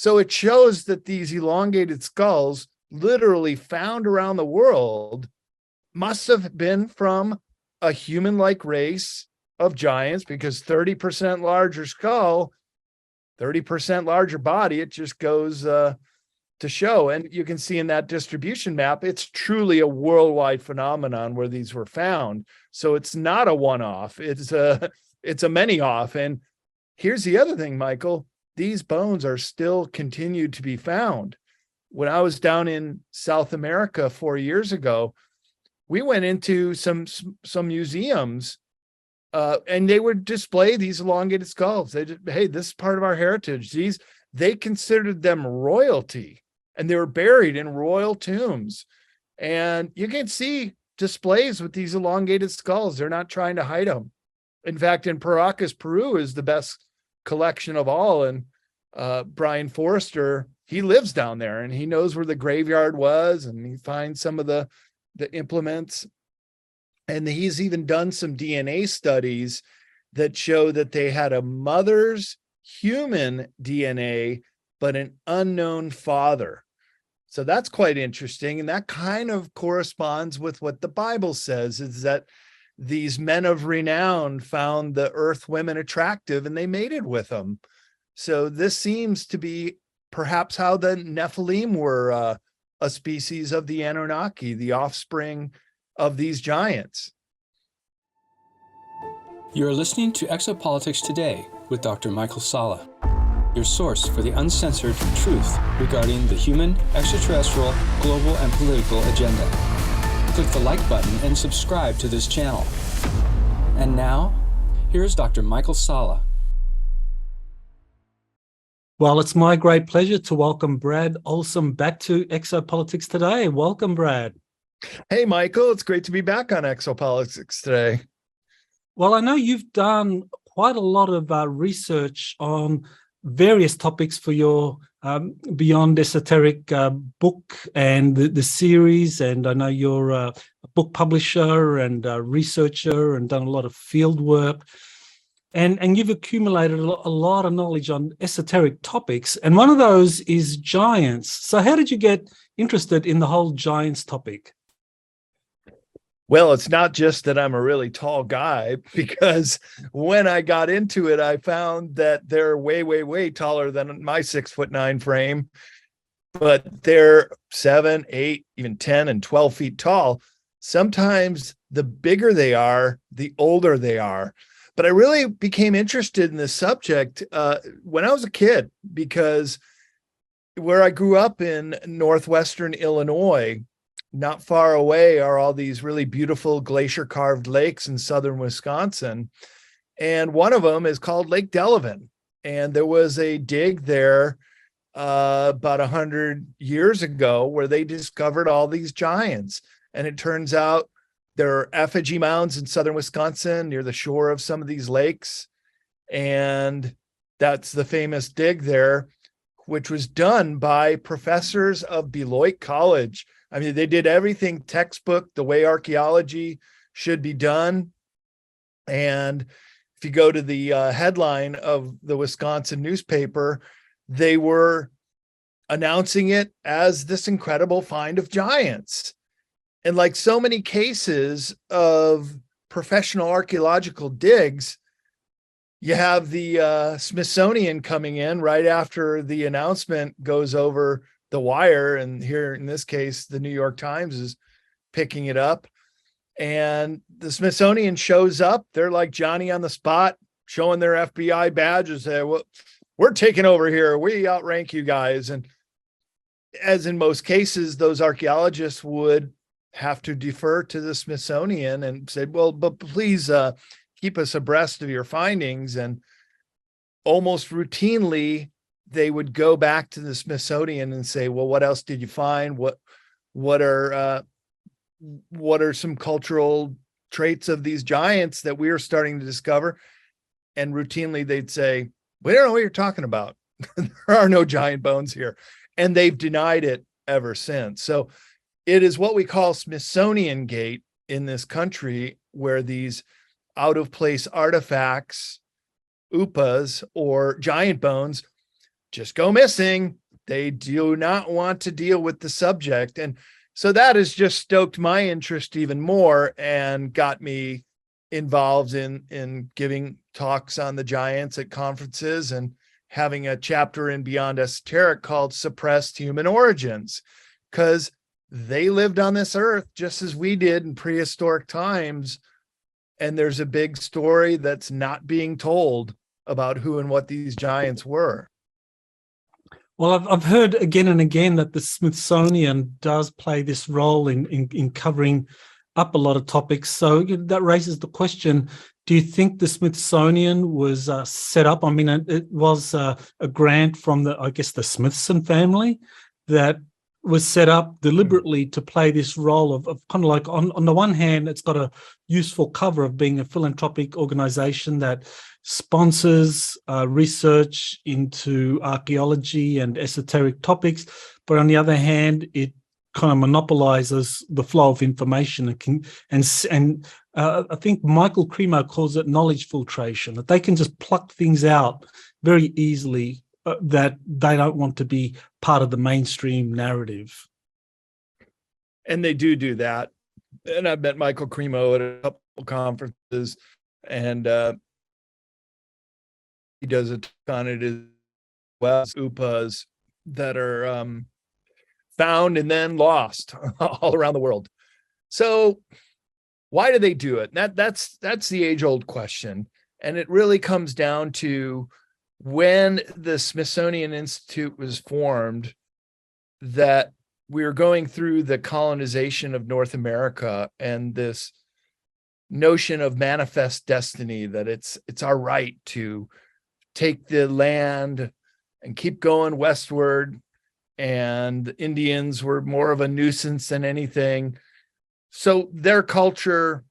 So it shows that these elongated skulls, literally found around the world, must have been from a human-like race of giants, because 30% larger skull, 30% larger body, it just goes to show. And you can see in that distribution map, it's truly a worldwide phenomenon where these were found. So it's not a one-off, it's a many-off. And here's the other thing, Michael, these bones are still continued to be found. When I was down in South America 4 years ago, we went into some museums, and they would display these elongated skulls. They just, hey, this is part of our heritage. They considered them royalty, and they were buried in royal tombs. And you can see displays with these elongated skulls. They're not trying to hide them. In fact, in Paracas, Peru is the best collection of all. And Brian Forrester, he lives down there, and he knows where the graveyard was, and he finds some of the implements. And he's even done some DNA studies that show that they had a mother's human DNA, but an unknown father. So that's quite interesting. And that kind of corresponds with what the Bible says, is that these men of renown found the earth women attractive and they mated with them. So this seems to be perhaps how the Nephilim were a species of the Anunnaki, the offspring of these giants. You're listening to Exopolitics Today with Dr. Michael Salla, your source for the uncensored truth regarding the human, extraterrestrial, global, and political agenda. Click the like button and subscribe to this channel. And now, here's Dr. Michael Salla. Well, it's my great pleasure to welcome Brad Olsen back to Exopolitics Today. Welcome, Brad. Hey, Michael, it's great to be back on Exopolitics Today. Well, I know you've done quite a lot of research on various topics for your Beyond Esoteric book and the series, and I know you're a book publisher and a researcher and done a lot of field work. And you've accumulated a lot of knowledge on esoteric topics, and one of those is giants. So how did you get interested in the whole giants topic? Well, it's not just that I'm a really tall guy, because when I got into it, I found that they're way, way, way taller than my 6'9" frame, but they're 7, 8, even 10 and 12 feet tall. Sometimes the bigger they are, the older they are. But I really became interested in this subject when I was a kid, because where I grew up in northwestern Illinois, not far away are all these really beautiful glacier-carved lakes in southern Wisconsin. And one of them is called Lake Delavan. And there was a dig there about 100 years ago where they discovered all these giants. And it turns out there are effigy mounds in southern Wisconsin near the shore of some of these lakes. And that's the famous dig there, which was done by professors of Beloit College. I mean, they did everything textbook, the way archaeology should be done. And if you go to the headline of the Wisconsin newspaper, they were announcing it as this incredible find of giants. And like so many cases of professional archaeological digs, you have the Smithsonian coming in right after the announcement goes over the wire. And here in this case, the New York Times is picking it up. And the Smithsonian shows up. They're like Johnny on the spot, showing their FBI badges. Say, well, we're taking over here. We outrank you guys. And as in most cases, those archaeologists would have to defer to the Smithsonian and say, well, but please keep us abreast of your findings. And almost routinely, they would go back to the Smithsonian and say, well, what else did you find? What are some cultural traits of these giants that we are starting to discover? And routinely they'd say, we don't know what you're talking about. There are no giant bones here. And they've denied it ever since. So it is what we call Smithsonian Gate in this country, where these out of place artifacts, OOPAs, or giant bones, just go missing. They do not want to deal with the subject. And so that has just stoked my interest even more and got me involved in giving talks on the giants at conferences and having a chapter in Beyond Esoteric called Suppressed Human Origins, because they lived on this earth just as we did in prehistoric times. And there's a big story that's not being told about who and what these giants were. Well, I've heard again and again that the Smithsonian does play this role in covering up a lot of topics. So that raises the question, do you think the Smithsonian was set up? I mean, it was a grant from the Smithson family that was set up deliberately to play this role of kind of like, on the one hand, it's got a useful cover of being a philanthropic organization that sponsors research into archaeology and esoteric topics, but on the other hand, it kind of monopolizes the flow of information and I think Michael Cremo calls it knowledge filtration, that they can just pluck things out very easily that they don't want to be part of the mainstream narrative. And they do that. And I've met Michael Cremo at a couple conferences, and he does a ton of it as well as OOPAs that are found and then lost all around the world. So why do they do it? That's the age-old question. And it really comes down to when the Smithsonian Institute was formed, that we were going through the colonization of North America and this notion of manifest destiny, that it's our right to take the land and keep going westward. And the Indians were more of a nuisance than anything. So their culture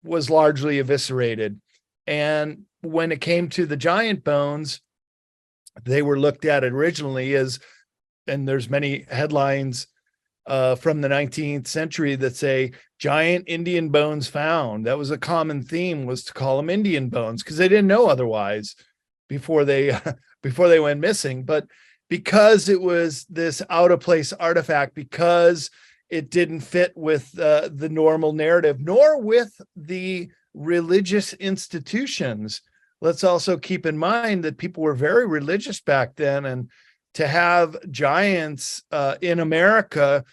was largely eviscerated. And when it came to the giant bones, they were looked at originally as, and there's many headlines from the 19th century that say giant Indian bones found. That was a common theme, was to call them Indian bones, because they didn't know otherwise before they went missing. But because it was this out of place artifact, because it didn't fit with the normal narrative, nor with the religious institutions. Let's also keep in mind that people were very religious back then, and to have giants in America,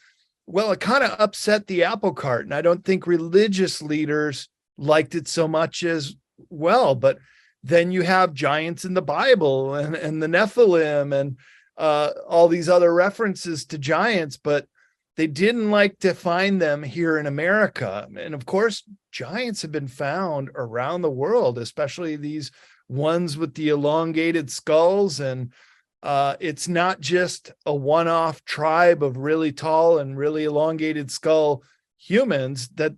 well, it kind of upset the apple cart. And I don't think religious leaders liked it so much as well. But then you have giants in the Bible and the Nephilim and all these other references to giants, but they didn't like to find them here in America. And of course, giants have been found around the world, especially these ones with the elongated skulls. And it's not just a one-off tribe of really tall and really elongated skull humans, that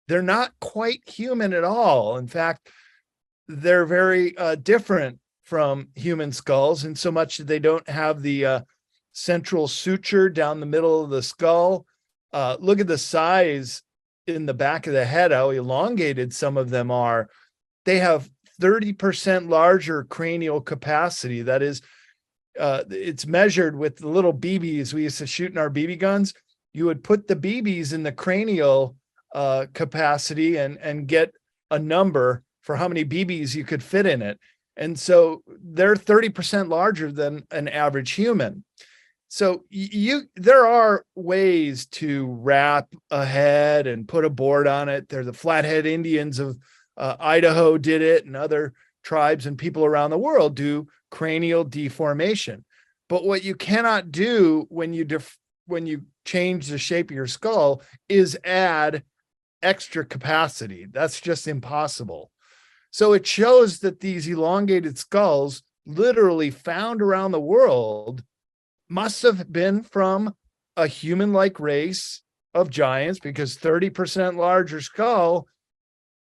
they're not quite human at all. In fact, they're very different from human skulls, in so much that they don't have the central suture down the middle of the skull. Look at the size in the back of the head, how elongated some of them are. They have 30% larger cranial capacity. That is, it's measured with the little BBs we used to shoot in our BB guns. You would put the BBs in the cranial capacity and get a number for how many BBs you could fit in it. And so they're 30% larger than an average human. So there are ways to wrap a head and put a board on it. There's the Flathead Indians of Idaho did it, and other tribes and people around the world do cranial deformation. But what you cannot do when you change the shape of your skull is add extra capacity. That's just impossible. So it shows that these elongated skulls, literally found around the world, must have been from a human-like race of giants, because 30% larger skull,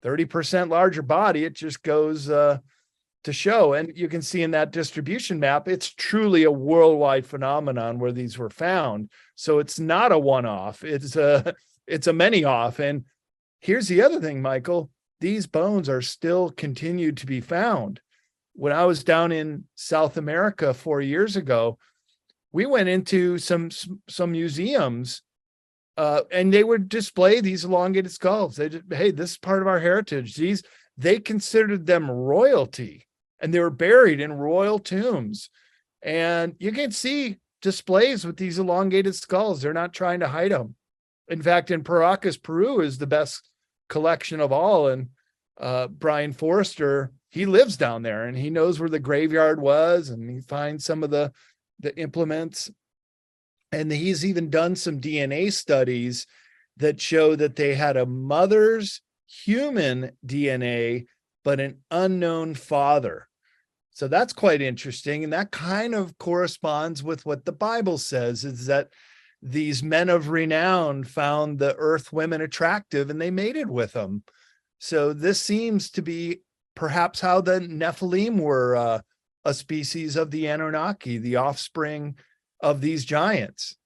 30% larger body, it just goes to show. And you can see in that distribution map, it's truly a worldwide phenomenon where these were found. So it's not a one-off, it's a many-off. And here's the other thing, Michael, these bones are still continued to be found. when I was down in South America 4 years ago, we went into some museums, and they would display these elongated skulls. They just, hey, this is part of our heritage. They considered them royalty, and they were buried in royal tombs. And you can see displays with these elongated skulls. They're not trying to hide them. In fact, in Paracas, Peru is the best collection of all. And Brian Forrester, he lives down there, and he knows where the graveyard was, and he finds some of the implements. And he's even done some DNA studies that show that they had a mother's human DNA, but an unknown father. So that's quite interesting. And that kind of corresponds with what the Bible says, is that these men of renown found the earth women attractive and they mated with them. So this seems to be perhaps how the Nephilim were a species of the Anunnaki, the offspring of these giants.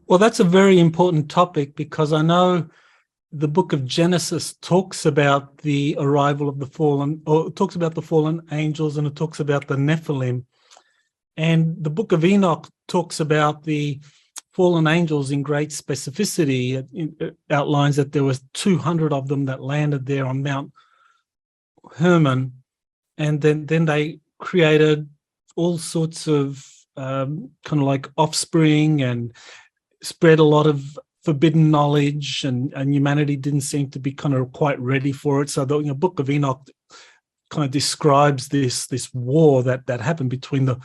Well, that's a very important topic, because I know the book of Genesis talks about the arrival of the fallen, or it talks about the fallen angels, and it talks about the Nephilim. And the book of Enoch talks about the fallen angels in great specificity. It outlines that there was 200 of them that landed there on Mount Hermon, and then they created all sorts of kind of like offspring and spread a lot of forbidden knowledge, and humanity didn't seem to be kind of quite ready for it. So the book of Enoch kind of describes this war that happened between the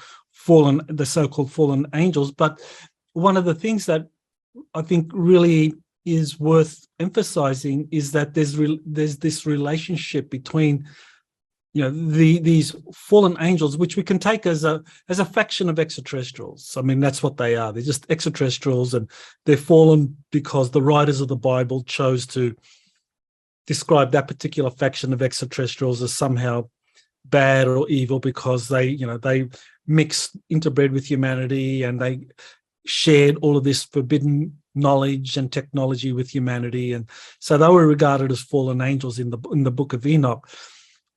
so-called fallen angels. But one of the things that I think really is worth emphasizing is that there's this relationship between these fallen angels, which we can take as a faction of extraterrestrials. I mean, that's what they are. They're just extraterrestrials, and they're fallen because the writers of the Bible chose to describe that particular faction of extraterrestrials as somehow bad or evil, because they mixed, interbred with humanity, and they shared all of this forbidden knowledge and technology with humanity, and so they were regarded as fallen angels in the book of Enoch.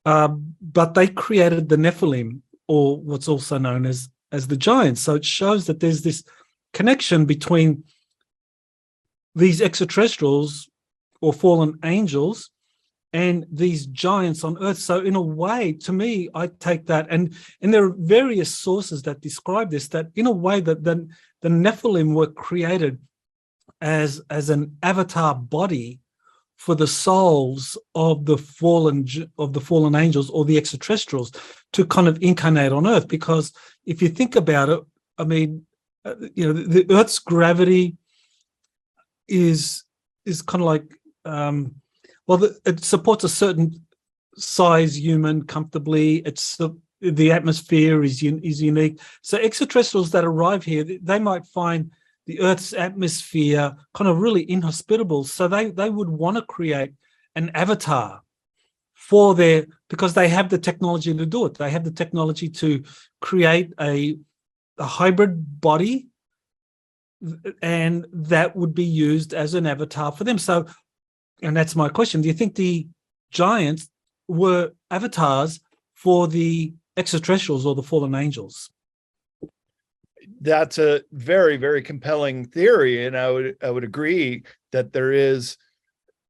But they created the Nephilim, or what's also known as the giants. So it shows that there's this connection between these extraterrestrials or fallen angels and these giants on Earth. So in a way, to me, I take that, and there are various sources that describe this, that in a way that the Nephilim were created as an avatar body for the souls of the fallen angels or the extraterrestrials to kind of incarnate on Earth. Because if you think about it, I mean, the Earth's gravity is kind of like, it supports a certain size human comfortably. The atmosphere is unique. So extraterrestrials that arrive here, they might find the Earth's atmosphere kind of really inhospitable. So they would want to create an avatar because they have the technology to do it. They have the technology to create a hybrid body, and that would be used as an avatar for them. So, and that's my question. Do you think the giants were avatars for the extraterrestrials or the fallen angels? That's a very, very compelling theory, and I would agree that there is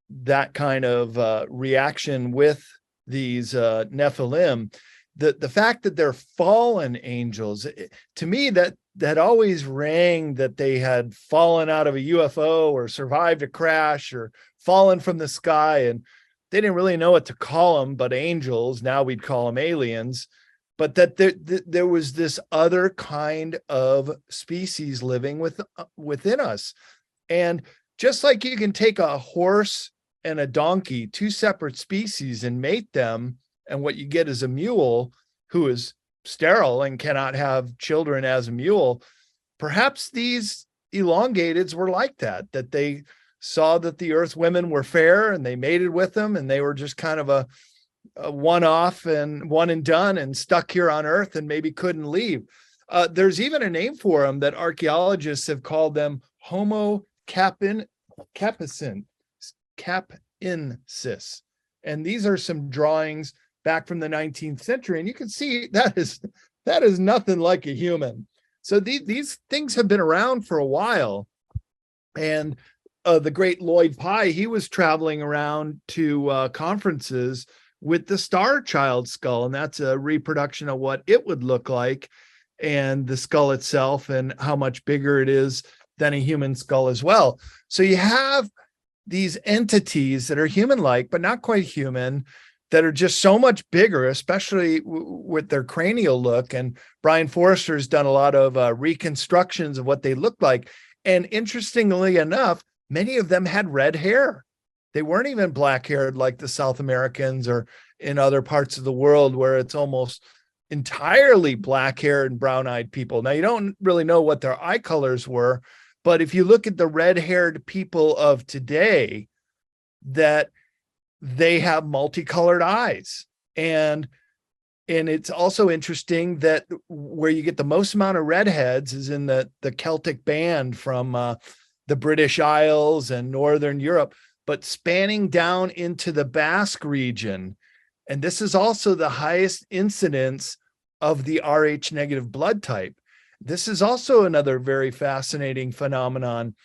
that kind of reaction with these Nephilim. The fact that they're fallen angels, to me, that always rang that they had fallen out of a UFO or survived a crash or fallen from the sky, and they didn't really know what to call them, but angels. Now we'd call them aliens. But that there was this other kind of species living within us. And just like you can take a horse and a donkey, two separate species, and mate them, and what you get is a mule who is sterile and cannot have children as a mule, perhaps these elongateds were like that they saw that the earth women were fair and they mated with them, and they were just kind of a one-off and one and done and stuck here on Earth and maybe couldn't leave. There's even a name for them that archaeologists have called them Homo capinensis. And these are some drawings back from the 19th century. And you can see that is nothing like a human. So these things have been around for a while. And the great Lloyd Pye, he was traveling around to conferences with the Star Child skull, and that's a reproduction of what it would look like, and the skull itself and how much bigger it is than a human skull as well. So you have these entities that are human-like, but not quite human, that are just so much bigger, especially with their cranial look. And Brian Forrester's done a lot of reconstructions of what they look like. And interestingly enough, many of them had red hair. They weren't even black-haired like the South Americans or in other parts of the world where it's almost entirely black-haired and brown-eyed people. Now, you don't really know what their eye colors were, but if you look at the red-haired people of today, that they have multicolored eyes. And it's also interesting that where you get the most amount of redheads is in the Celtic band from the British Isles and Northern Europe, but spanning down into the Basque region. And this is also the highest incidence of the Rh negative blood type. This is also another very fascinating phenomenon,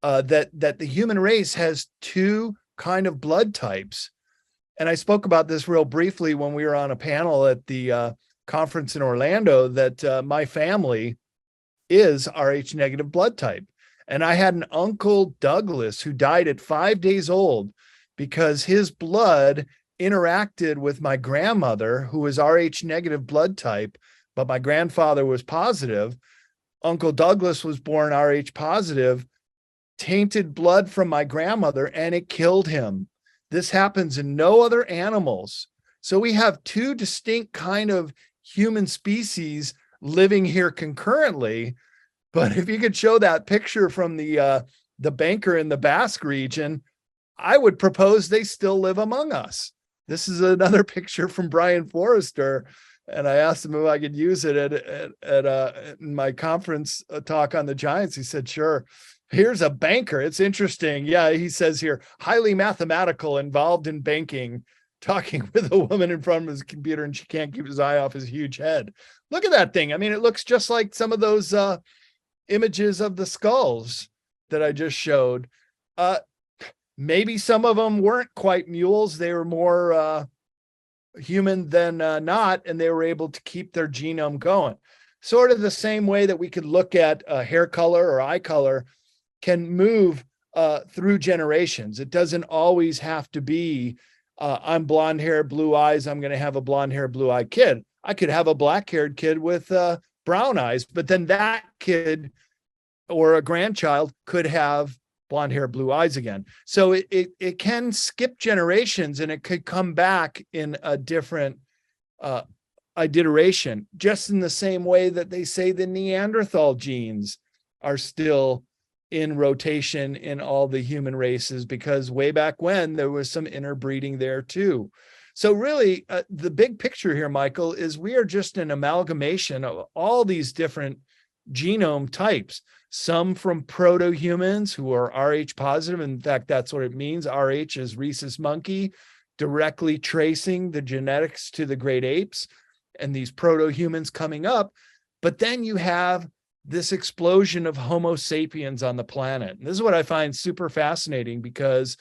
that the human race has two kind of blood types. And I spoke about this real briefly when we were on a panel at the conference in Orlando, that my family is Rh negative blood type. And I had an uncle, Douglas, who died at 5 days old because his blood interacted with my grandmother, who was Rh negative blood type, but my grandfather was positive. Uncle Douglas was born Rh positive, tainted blood from my grandmother, and it killed him. This happens in no other animals. So we have two distinct kind of human species living here concurrently. But if you could show that picture from the banker in the Basque region, I would propose they still live among us. This is another picture from Brian Forrester, and I asked him if I could use it at my conference talk on the giants. He said, sure. Here's a banker. It's interesting. Yeah, he says here, highly mathematical, involved in banking, talking with a woman in front of his computer, and she can't keep his eye off his huge head. Look at that thing. I mean, it looks just like some of those images of the skulls that I just showed. Maybe some of them weren't quite mules. They were more human than not, and they were able to keep their genome going. Sort of the same way that we could look at hair color or eye color can move through generations. It doesn't always have to be, I'm blonde hair, blue eyes, I'm going to have a blonde hair, blue eyed kid. I could have a black haired kid with brown eyes, but then that kid or a grandchild could have blonde hair, blue eyes again. So it can skip generations, and it could come back in a different iteration, just in the same way that they say the Neanderthal genes are still in rotation in all the human races, because way back when there was some interbreeding there too. So really, the big picture here, Michael, is we are just an amalgamation of all these different genome types, some from proto-humans who are Rh positive. In fact, that's what it means. Rh is rhesus monkey, directly tracing the genetics to the great apes and these proto-humans coming up. But then you have this explosion of Homo sapiens on the planet. And this is what I find super fascinating, because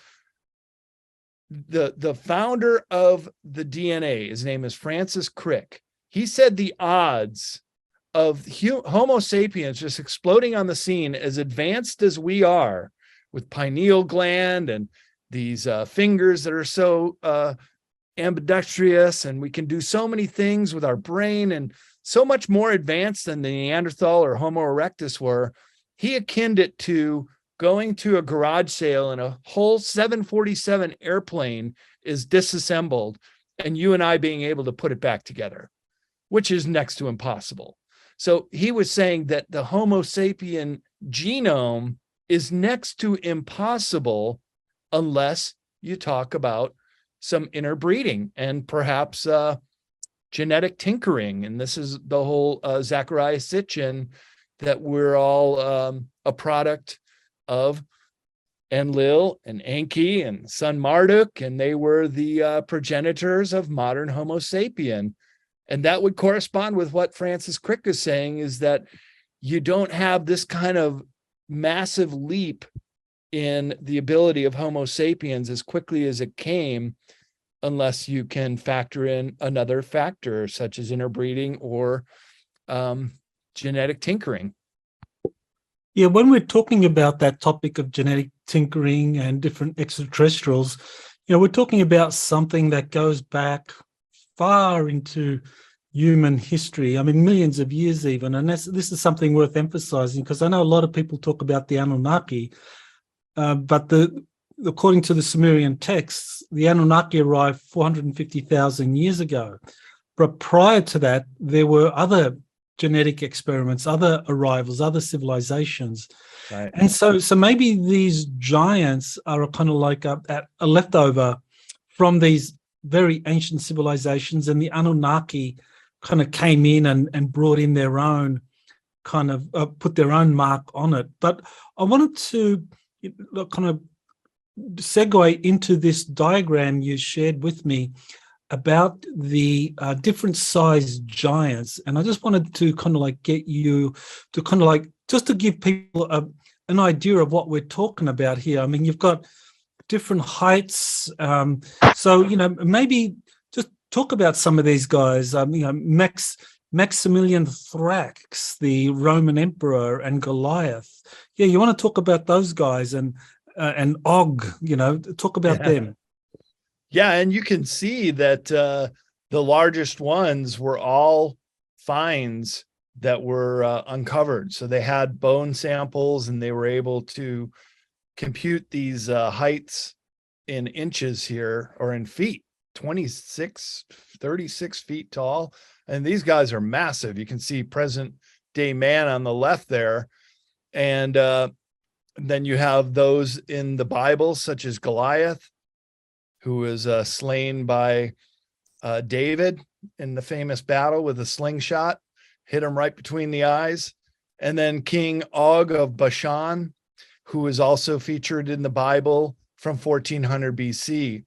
the founder of the DNA, his name is Francis Crick. He said the odds of Homo sapiens just exploding on the scene, as advanced as we are, with pineal gland and these fingers that are so ambidextrous, and we can do so many things with our brain, and so much more advanced than the Neanderthal or Homo erectus were. He akined it to going to a garage sale and a whole 747 airplane is disassembled, and you and I being able to put it back together, which is next to impossible. So he was saying that the Homo sapien genome is next to impossible unless you talk about some interbreeding and perhaps genetic tinkering. And this is the whole Zecharia Sitchin, that we're all a product of Enlil and Enki and son Marduk, and they were the progenitors of modern Homo sapien. And that would correspond with what Francis Crick is saying, is that you don't have this kind of massive leap in the ability of Homo sapiens as quickly as it came, unless you can factor in another factor, such as interbreeding or genetic tinkering. Yeah, when we're talking about that topic of genetic tinkering and different extraterrestrials, we're talking about something that goes back far into human history. I mean, millions of years even. And this is something worth emphasizing, because I know a lot of people talk about the Anunnaki, but according to the Sumerian texts, the Anunnaki arrived 450,000 years ago. But prior to that, there were other genetic experiments, other arrivals, other civilizations. Right. And so maybe these giants are kind of like a leftover from these very ancient civilizations, and the Anunnaki kind of came in and brought in their own kind of put their own mark on it. But I wanted to kind of segue into this diagram you shared with me about the different sized giants. And I just wanted to kind of like get you to kind of like, just to give people an idea of what we're talking about here. I mean, you've got different heights. So, maybe just talk about some of these guys. Maximilian Thrax, the Roman emperor, and Goliath. Yeah, you want to talk about those guys, and Og, talk about them. Yeah, and you can see that the largest ones were all finds that were uncovered. So they had bone samples, and they were able to compute these heights in inches here, or in feet, 36 feet tall. And these guys are massive. You can see present day man on the left there. And then you have those in the Bible, such as Goliath, who was slain by David in the famous battle with a slingshot, hit him right between the eyes. And then King Og of Bashan, who is also featured in the Bible from 1400 BC.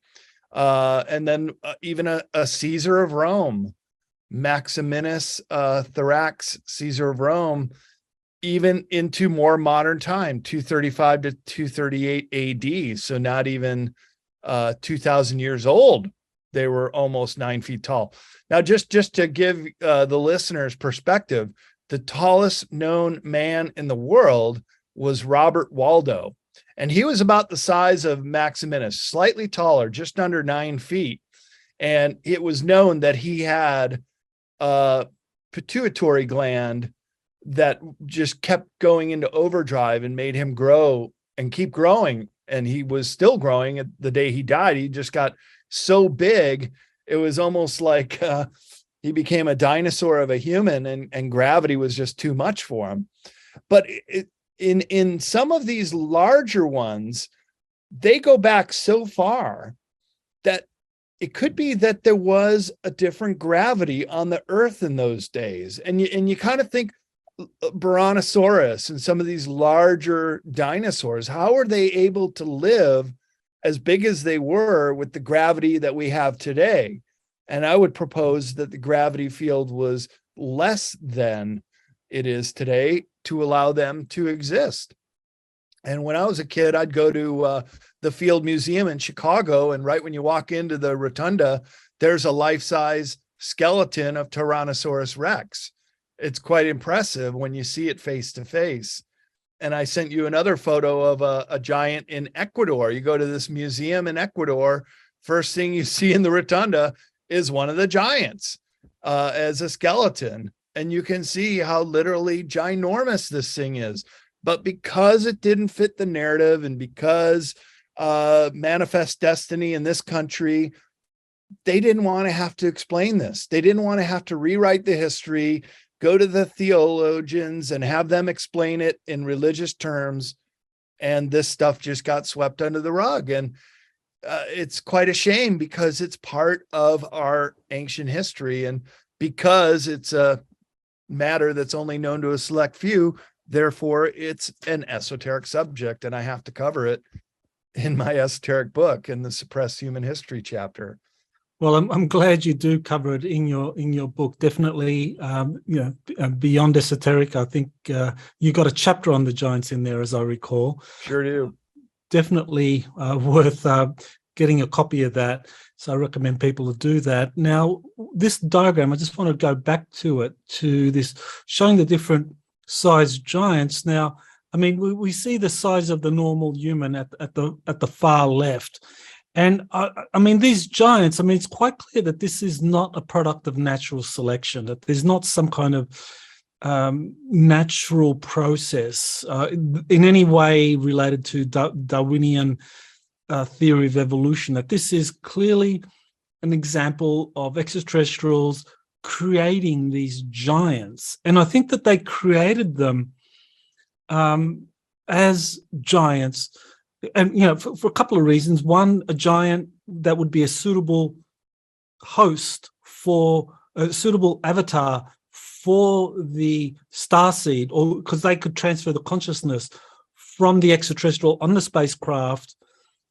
And then even a Caesar of Rome, Maximinus Thrax, Caesar of Rome, even into more modern time, 235 to 238 AD. So not even 2,000 years old. They were almost 9 feet tall. Now, just to give the listeners perspective, the tallest known man in the world was Robert Waldo. And he was about the size of Maximinus, slightly taller, just under 9 feet. And it was known that he had a pituitary gland that just kept going into overdrive and made him grow and keep growing. And he was still growing at the day he died. He just got so big, it was almost like he became a dinosaur of a human, and gravity was just too much for him. But in some of these larger ones, they go back so far that it could be that there was a different gravity on the earth in those days. And you kind of think Brontosaurus and some of these larger dinosaurs, how are they able to live as big as they were with the gravity that we have today? And I would propose that the gravity field was less than it is today to allow them to exist. And when I was a kid, I'd go to the Field Museum in Chicago, and right when you walk into the rotunda, there's a life-size skeleton of Tyrannosaurus Rex. It's quite impressive when you see it face to face. And I sent you another photo of a giant in Ecuador. You go to this museum in Ecuador, first thing you see in the rotunda is one of the giants as a skeleton. And you can see how literally ginormous this thing is. But because it didn't fit the narrative, and because Manifest Destiny in this country, they didn't want to have to explain this. They didn't want to have to rewrite the history, go to the theologians and have them explain it in religious terms. And this stuff just got swept under the rug. And it's quite a shame, because it's part of our ancient history. And because it's a matter that's only known to a select few, therefore it's an esoteric subject, and I have to cover it in my esoteric book in the Suppressed Human History chapter. Well, I'm glad you do cover it in your book. Definitely, beyond esoteric. I think you got a chapter on the giants in there, as I recall. Sure do. Definitely worth getting a copy of that. So I recommend people to do that. Now, this diagram, I just want to go back to it, to this showing the different size giants. Now, I mean, we see the size of the normal human at the far left. And I mean, these giants, I mean, it's quite clear that this is not a product of natural selection, that there's not some kind of natural process in any way related to Darwinian theory of evolution, that this is clearly an example of extraterrestrials creating these giants. And I think that they created them as giants, and for a couple of reasons. One, a giant that would be a suitable host for a suitable avatar for the starseed, or because they could transfer the consciousness from the extraterrestrial on the spacecraft,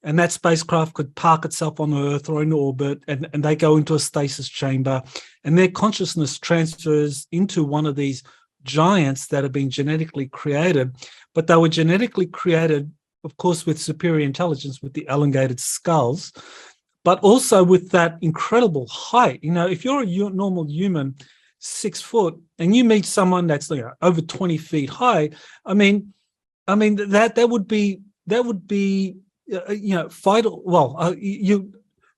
and that spacecraft could park itself on Earth or in orbit, and they go into a stasis chamber, and their consciousness transfers into one of these giants that have been genetically created. But they were genetically created, of course, with superior intelligence, with the elongated skulls, but also with that incredible height. If you're a normal human, 6 foot, and you meet someone that's over 20 feet high, I mean that would be vital. Well, you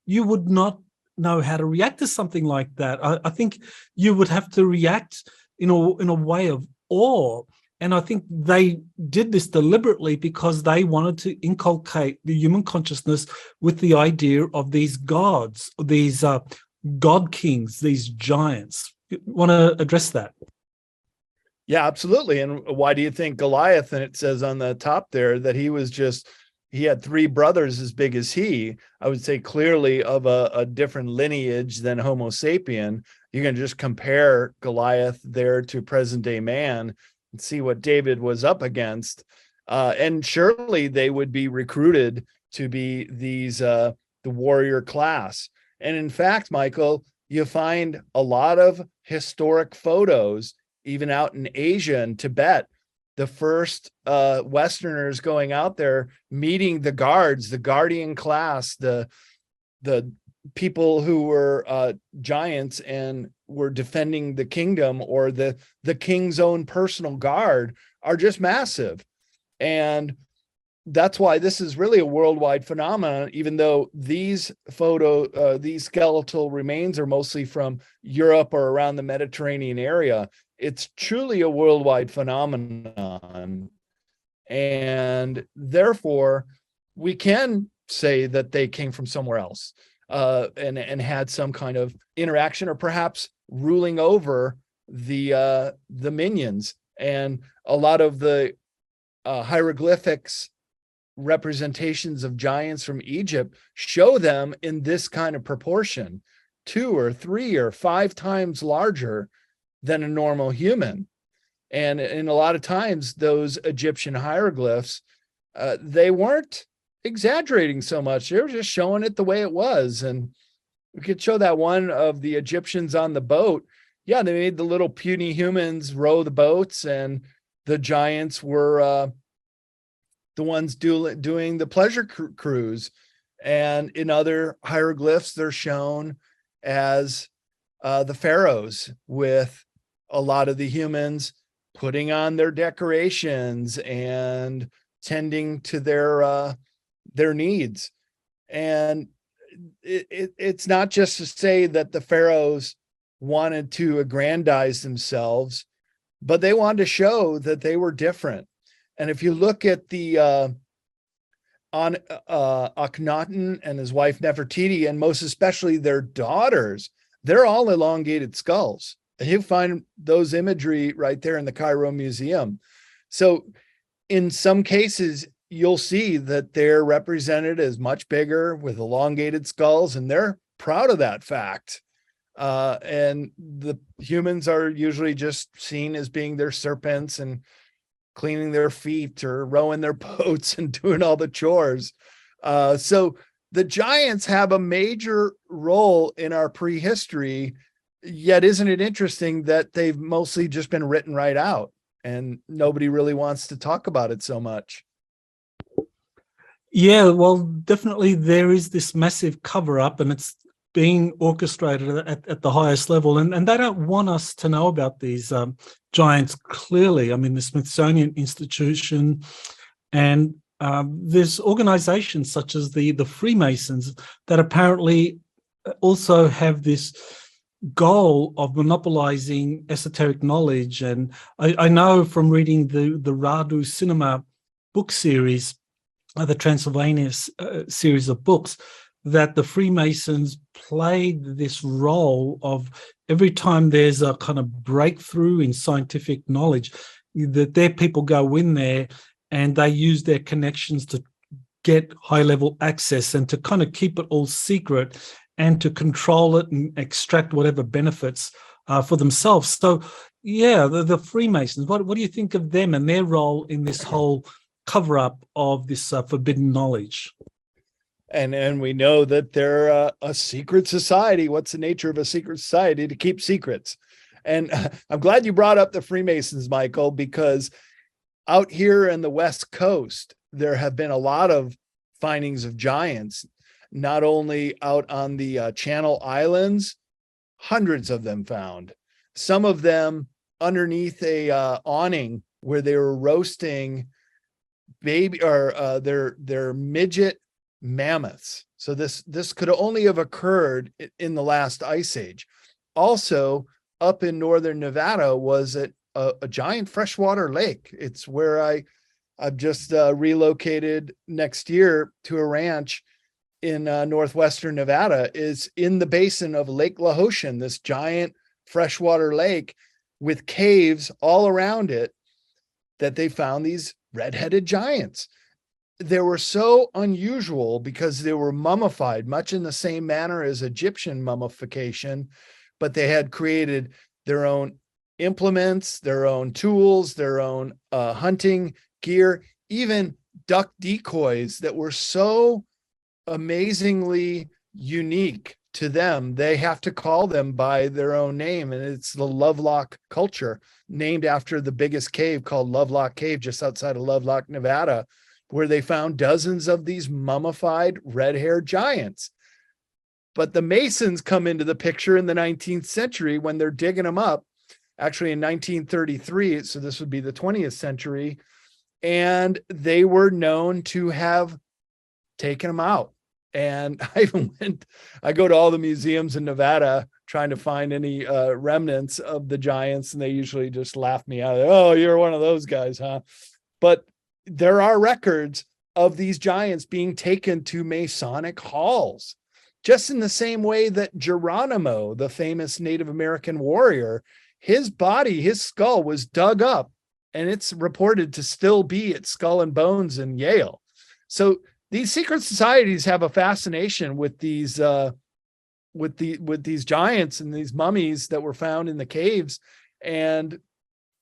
would not know how to react to something like that. I think you would have to react in a way of awe. And I think they did this deliberately because they wanted to inculcate the human consciousness with the idea of these gods, these god kings, these giants. You want to address that? Yeah, absolutely. And why do you think Goliath, and it says on the top there that he had 3 brothers as big as he, I would say clearly of a different lineage than Homo sapien. You can just compare Goliath there to present day man and see what David was up against. And surely they would be recruited to be the warrior class. And in fact, Michael, you find a lot of historic photos, even out in Asia and Tibet, the first Westerners going out there, meeting the guards, the guardian class, the people who were giants and were defending the kingdom, or the king's own personal guard, are just massive. And that's why this is really a worldwide phenomenon, even though these skeletal remains are mostly from Europe or around the Mediterranean area. It's truly a worldwide phenomenon. And therefore, we can say that they came from somewhere else and had some kind of interaction, or perhaps ruling over the minions. And a lot of the hieroglyphics representations of giants from Egypt show them in this kind of proportion, 2 or 3 or 5 times larger than a normal human. And a lot of times those Egyptian hieroglyphs, they weren't exaggerating so much. They were just showing it the way it was. And we could show that one of the Egyptians on the boat. Yeah, they made the little puny humans row the boats, and the giants were the ones doing the pleasure cruise. And in other hieroglyphs, they're shown as the pharaohs, with a lot of the humans putting on their decorations and tending to their needs. And it's not just to say that the pharaohs wanted to aggrandize themselves, but they wanted to show that they were different. And if you look at the Akhenaten and his wife Nefertiti, and most especially their daughters, they're all elongated skulls. And you find those imagery right there in the Cairo Museum. So in some cases, you'll see that they're represented as much bigger with elongated skulls, and they're proud of that fact. And the humans are usually just seen as being their serpents and cleaning their feet or rowing their boats and doing all the chores. So the giants have a major role in our prehistory, yet isn't it interesting that they've mostly just been written right out and nobody really wants to talk about it so much? Yeah, well, definitely there is this massive cover up, and it's being orchestrated at the highest level. And they don't want us to know about these giants clearly. I mean, the Smithsonian Institution and there's organizations such as the Freemasons that apparently also have this goal of monopolizing esoteric knowledge. And I know from reading the Radu Cinema book series, the Transylvania series of books, that the Freemasons played this role of every time there's a kind of breakthrough in scientific knowledge, that their people go in there and they use their connections to get high-level access and to kind of keep it all secret and to control it and extract whatever benefits for themselves. So, yeah, the Freemasons, what do you think of them and their role in this whole cover-up of this forbidden knowledge? And we know that they're a secret society. What's the nature of a secret society? To keep secrets. And I'm glad you brought up the Freemasons, Michael, because out here in the West Coast, there have been a lot of findings of giants, not only out on the Channel Islands, hundreds of them found, some of them underneath a awning where they were roasting their midget mammoths. So this could only have occurred in the last ice age. Also, up in northern Nevada was a giant freshwater lake. It's where I've just relocated next year to a ranch in northwestern Nevada, is in the basin of Lake Lahoshan, this giant freshwater lake with caves all around it, that they found these red-headed giants. They were so unusual because they were mummified, much in the same manner as Egyptian mummification, but they had created their own implements, their own tools, their own hunting gear, even duck decoys that were so amazingly unique to them. They have to call them by their own name, and it's the Lovelock culture, named after the biggest cave called Lovelock Cave just outside of Lovelock, Nevada, where they found dozens of these mummified red-haired giants. But the Masons come into the picture in the 19th century when they're digging them up, actually in 1933, so this would be the 20th century, and they were known to have taken them out. And I go to all the museums in Nevada trying to find any remnants of the giants, and they usually just laugh me out. Oh, you're one of those guys, huh? But there are records of these giants being taken to Masonic halls, just in the same way that Geronimo, the famous Native American warrior, his body, his skull was dug up, and it's reported to still be at Skull and Bones in Yale. So these secret societies have a fascination with these with these giants and these mummies that were found in the caves, and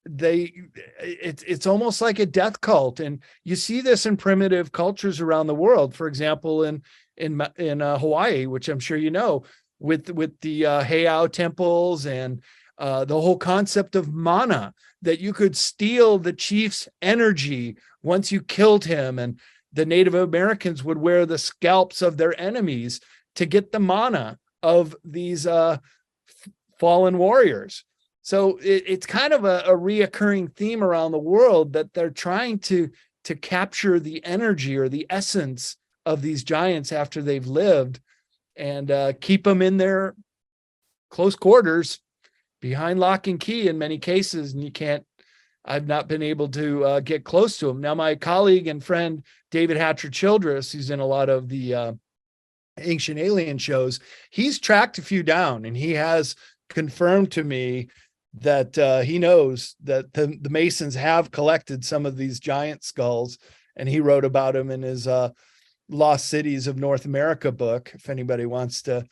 it's almost like a death cult. And you see this in primitive cultures around the world. For example, in Hawaii, which I'm sure you know, with the Heiau temples and the whole concept of mana, that you could steal the chief's energy once you killed him, and the Native Americans would wear the scalps of their enemies to get the mana of these fallen warriors. So it's kind of a reoccurring theme around the world that they're trying to capture the energy or the essence of these giants after they've lived, and keep them in their close quarters behind lock and key in many cases. And I've not been able to get close to them. Now, my colleague and friend, David Hatcher Childress, who's in a lot of the Ancient Alien shows, he's tracked a few down, and he has confirmed to me that he knows that the Masons have collected some of these giant skulls, and he wrote about them in his Lost Cities of North America book, if anybody wants to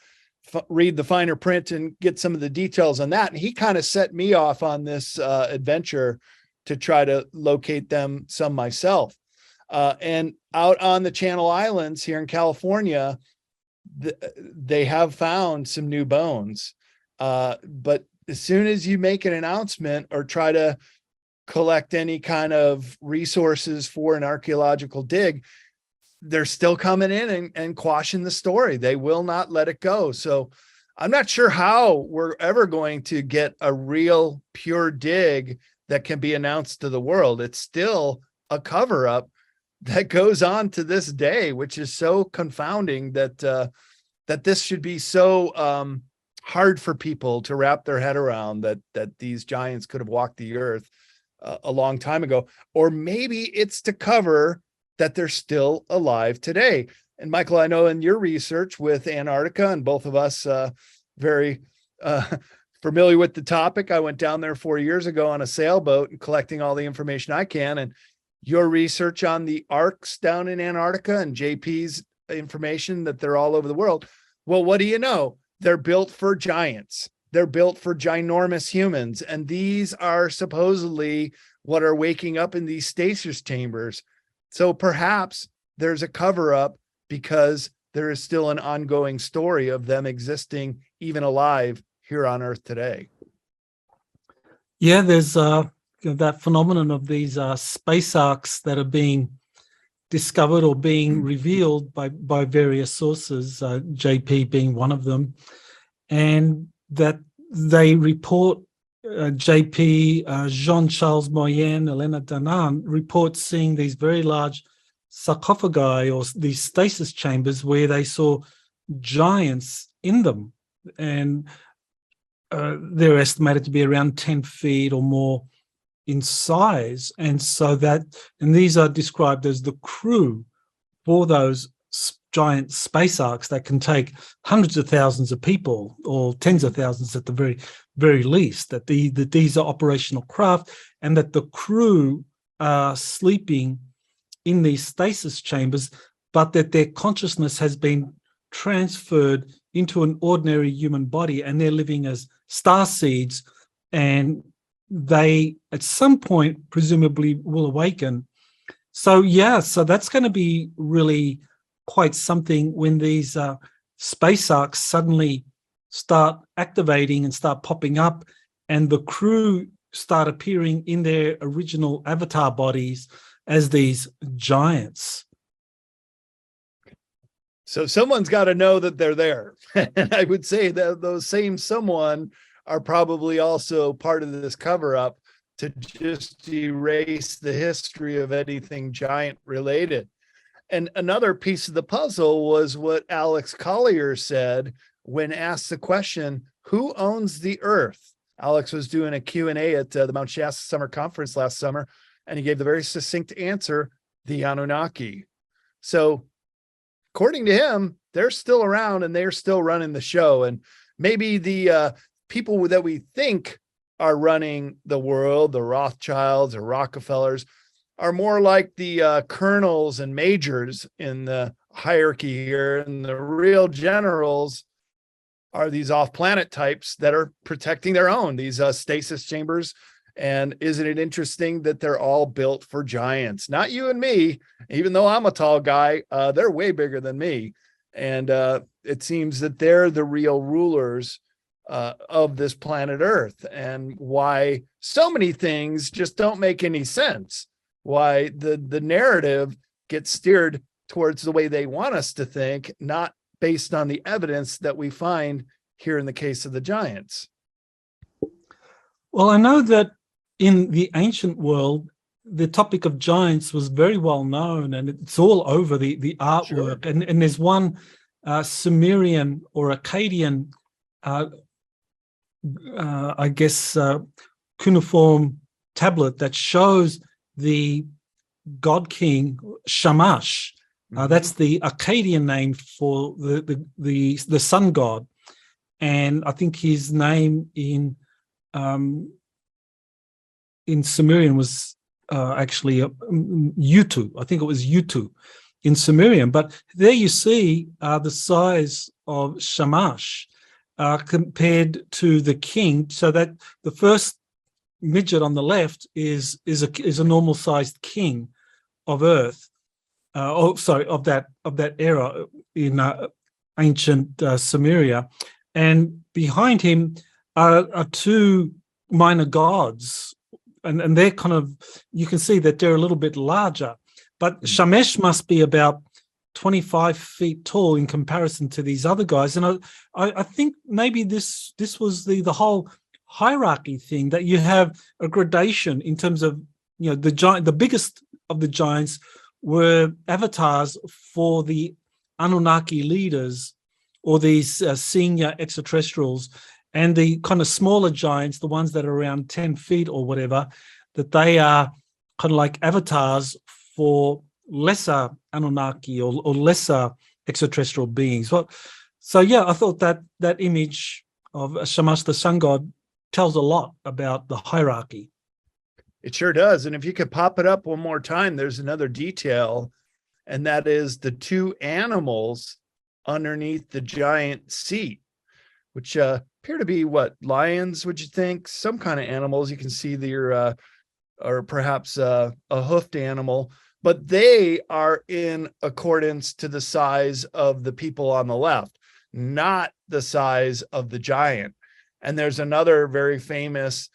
read the finer print and get some of the details on that. And he kind of set me off on this adventure to try to locate them some myself. And out on the Channel Islands here in California, they have found some new bones. But as soon as you make an announcement or try to collect any kind of resources for an archaeological dig, they're still coming in and quashing the story. They will not let it go. So I'm not sure how we're ever going to get a real pure dig that can be announced to the world. It's still a cover up that goes on to this day, which is so confounding that that this should be so hard for people to wrap their head around, that these giants could have walked the earth a long time ago. Or maybe it's to cover that they're still alive today. And Michael, I know in your research with Antarctica, and both of us very familiar with the topic, I went down there 4 years ago on a sailboat and collecting all the information I can. And your research on the arcs down in Antarctica and JP's information that they're all over the world. Well, what do you know? They're built for giants. They're built for ginormous humans. And these are supposedly what are waking up in these stasis chambers. So perhaps there's a cover up because there is still an ongoing story of them existing, even alive here on Earth today. Yeah, there's that phenomenon of these space arcs that are being discovered or being revealed by various sources, JP being one of them, and that they report JP, Jean-Charles Moyen, Elena Danan report seeing these very large sarcophagi or these stasis chambers where they saw giants in them, and they're estimated to be around 10 feet or more in size. And these are described as the crew for those giant space arcs that can take hundreds of thousands of people, or tens of thousands at the very least, that these are operational craft, and that the crew are sleeping in these stasis chambers, but that their consciousness has been transferred into an ordinary human body, and they're living as starseeds, and they at some point presumably will awaken. So that's going to be really quite something when these space arcs suddenly start activating and start popping up, and the crew start appearing in their original avatar bodies as these giants. So someone's got to know that they're there. And I would say that those same someone are probably also part of this cover up to just erase the history of anything giant related. And another piece of the puzzle was what Alex Collier said when asked the question, who owns the earth? Alex was doing a Q&A at the Mount Shasta Summer Conference last summer, and he gave the very succinct answer, the Anunnaki. So according to him, they're still around and they're still running the show. And maybe the people that we think are running the world, the Rothschilds or Rockefellers, are more like the colonels and majors in the hierarchy here. And the real generals are these off-planet types that are protecting their own, these stasis chambers. And isn't it interesting that they're all built for giants? Not you and me, even though I'm a tall guy, they're way bigger than me. And it seems that they're the real rulers of this planet Earth, and why so many things just don't make any sense. Why the narrative gets steered towards the way they want us to think, not based on the evidence that we find here in the case of the giants. Well, I know that in the ancient world, the topic of giants was very well known, and it's all over the artwork. Sure. And there's one Sumerian or Akkadian, cuneiform tablet that shows the god king Shamash. That's the Akkadian name for the sun god, and I think his name in Sumerian was actually Utu. I think it was Utu in Sumerian. But there you see the size of Shamash compared to the king, so that the first midget on the left is a normal sized king of Earth, of that era in ancient Sumeria, and behind him are two minor gods, and they're kind of, you can see that they're a little bit larger, but Shamesh must be about 25 feet tall in comparison to these other guys. And I think maybe this was the whole hierarchy thing, that you have a gradation in terms of, you know, the biggest of the giants were avatars for the Anunnaki leaders, or these senior extraterrestrials, and the kind of smaller giants, the ones that are around 10 feet or whatever, that they are kind of like avatars for lesser Anunnaki or lesser extraterrestrial beings. So yeah, I thought that image of Shamash, the sun god, tells a lot about the hierarchy. It sure does. And if you could pop it up one more time, there's another detail, and that is the two animals underneath the giant seat, which appear to be what, lions, would you think? Some kind of animals. You can see they're or perhaps a hoofed animal, but they are in accordance to the size of the people on the left, not the size of the giant. And there's another very famous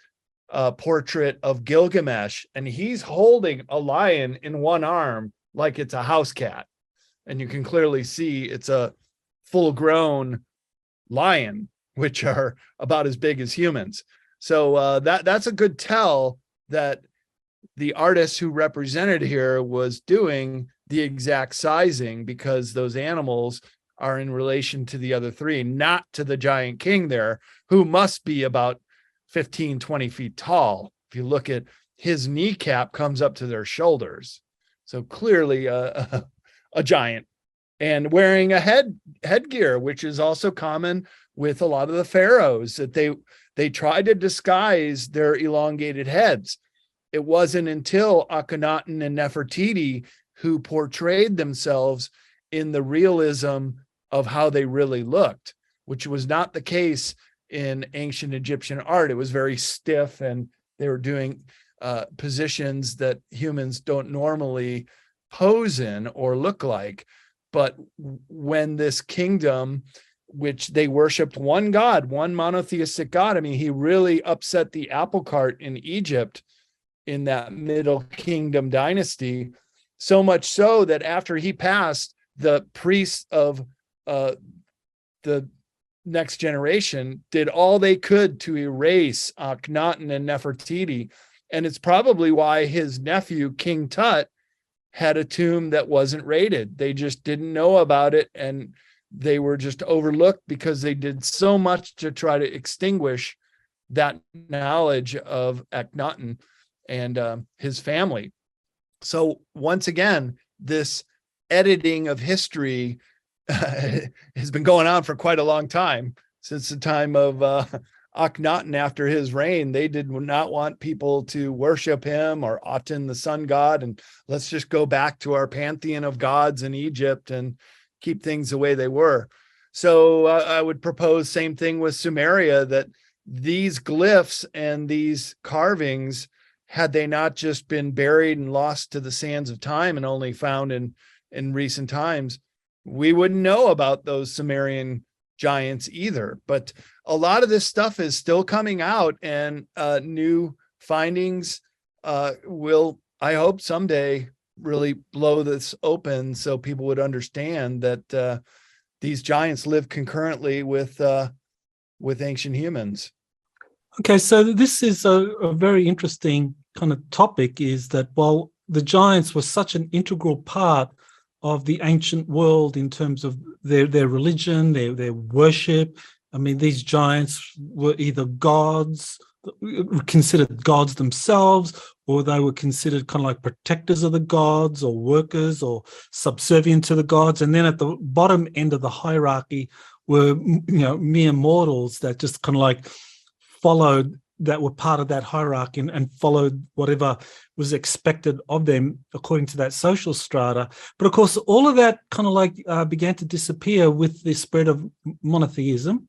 portrait of Gilgamesh, and he's holding a lion in one arm like it's a house cat. And you can clearly see it's a full-grown lion, which are about as big as humans. So that's a good tell that the artist who represented here was doing the exact sizing, because those animals are in relation to the other three, not to the giant king there, who must be about 15, 20 feet tall. If you look at his kneecap comes up to their shoulders. So clearly a giant, and wearing a headgear, which is also common with a lot of the pharaohs, that they tried to disguise their elongated heads. It wasn't until Akhenaten and Nefertiti who portrayed themselves in the realism of how they really looked, which was not the case in ancient Egyptian art. It was very stiff, and they were doing positions that humans don't normally pose in or look like. But when this kingdom, which they worshiped one God, one monotheistic God, I mean, he really upset the apple cart in Egypt in that Middle Kingdom dynasty, so much so that after he passed, the priests of the next generation did all they could to erase Akhenaten and Nefertiti. And it's probably why his nephew, King Tut, had a tomb that wasn't rated. They just didn't know about it, and they were just overlooked because they did so much to try to extinguish that knowledge of Akhenaten and his family. So once again, this editing of history has been going on for quite a long time, since the time of Akhenaten. After his reign, they did not want people to worship him or Aten, the sun god, and let's just go back to our pantheon of gods in Egypt and keep things the way they were. So I would propose same thing with Sumeria, that these glyphs and these carvings, had they not just been buried and lost to the sands of time and only found in recent times, we wouldn't know about those Sumerian giants either. But a lot of this stuff is still coming out, and new findings will, I hope, someday really blow this open, so people would understand that these giants live concurrently with ancient humans. Okay, so this is a very interesting kind of topic, is that while the giants were such an integral part of the ancient world in terms of their religion, their worship, I mean, these giants were either gods, considered gods themselves, or they were considered kind of like protectors of the gods, or workers, or subservient to the gods. And then at the bottom end of the hierarchy were, mere mortals that just kind of like followed, that were part of that hierarchy and followed whatever was expected of them according to that social strata. But of course, all of that kind of like began to disappear with the spread of monotheism.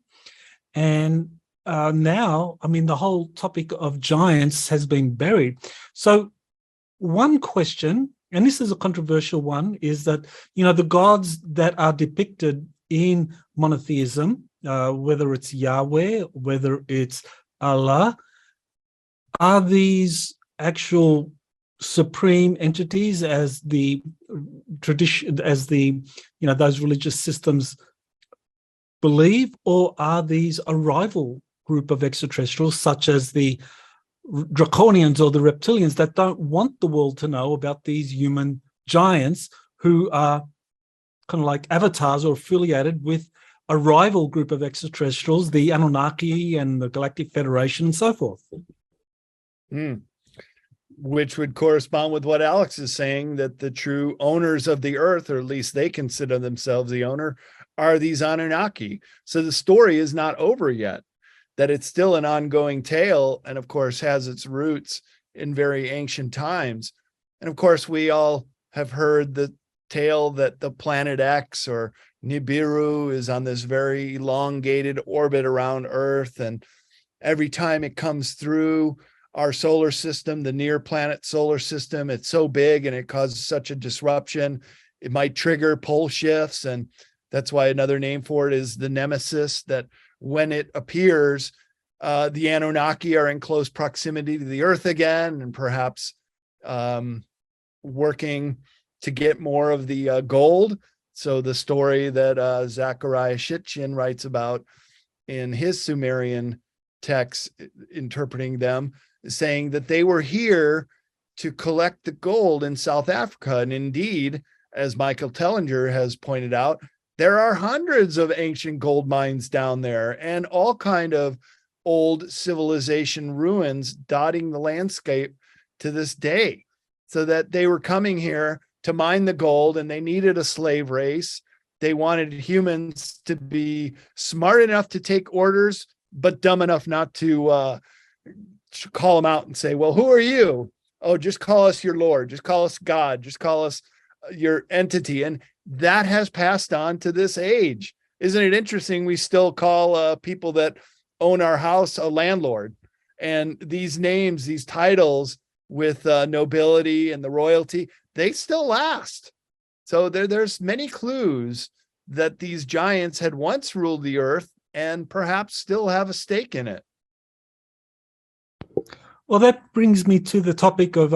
And now, I mean, the whole topic of giants has been buried. So one question and this is a controversial one, is that, the gods that are depicted in monotheism, whether it's Yahweh, whether it's Allah, are these actual supreme entities as the tradition, as the, those religious systems believe, or are these a rival group of extraterrestrials, such as the Draconians or the reptilians, that don't want the world to know about these human giants who are kind of like avatars or affiliated with a rival group of extraterrestrials, the Anunnaki and the Galactic Federation and so forth? Which would correspond with what Alex is saying, that the true owners of the earth, or at least they consider themselves the owner, are these Anunnaki. So the story is not over yet, that it's still an ongoing tale, and of course has its roots in very ancient times. And of course, we all have heard the tale that the planet X, or Nibiru, is on this very elongated orbit around Earth, and every time it comes through our solar system, the near planet solar system, it's so big and it causes such a disruption, it might trigger pole shifts. And that's why another name for it is the nemesis, that when it appears, the Anunnaki are in close proximity to the Earth again, and perhaps working to get more of the gold. So the story that Zechariah Sitchin writes about in his Sumerian texts, interpreting them, saying that they were here to collect the gold in South Africa. And indeed, as Michael Tellinger has pointed out, there are hundreds of ancient gold mines down there, and all kind of old civilization ruins dotting the landscape to this day. So that they were coming here to mine the gold, and they needed a slave race. They wanted humans to be smart enough to take orders, but dumb enough not to call them out and say, well, who are you? Oh, just call us your Lord. Just call us God. Just call us your entity. And that has passed on to this age. Isn't it interesting? We still call people that own our house a landlord. And these names, these titles with nobility and the royalty, they still last. So there's many clues that these giants had once ruled the earth and perhaps still have a stake in it. Well, that brings me to the topic of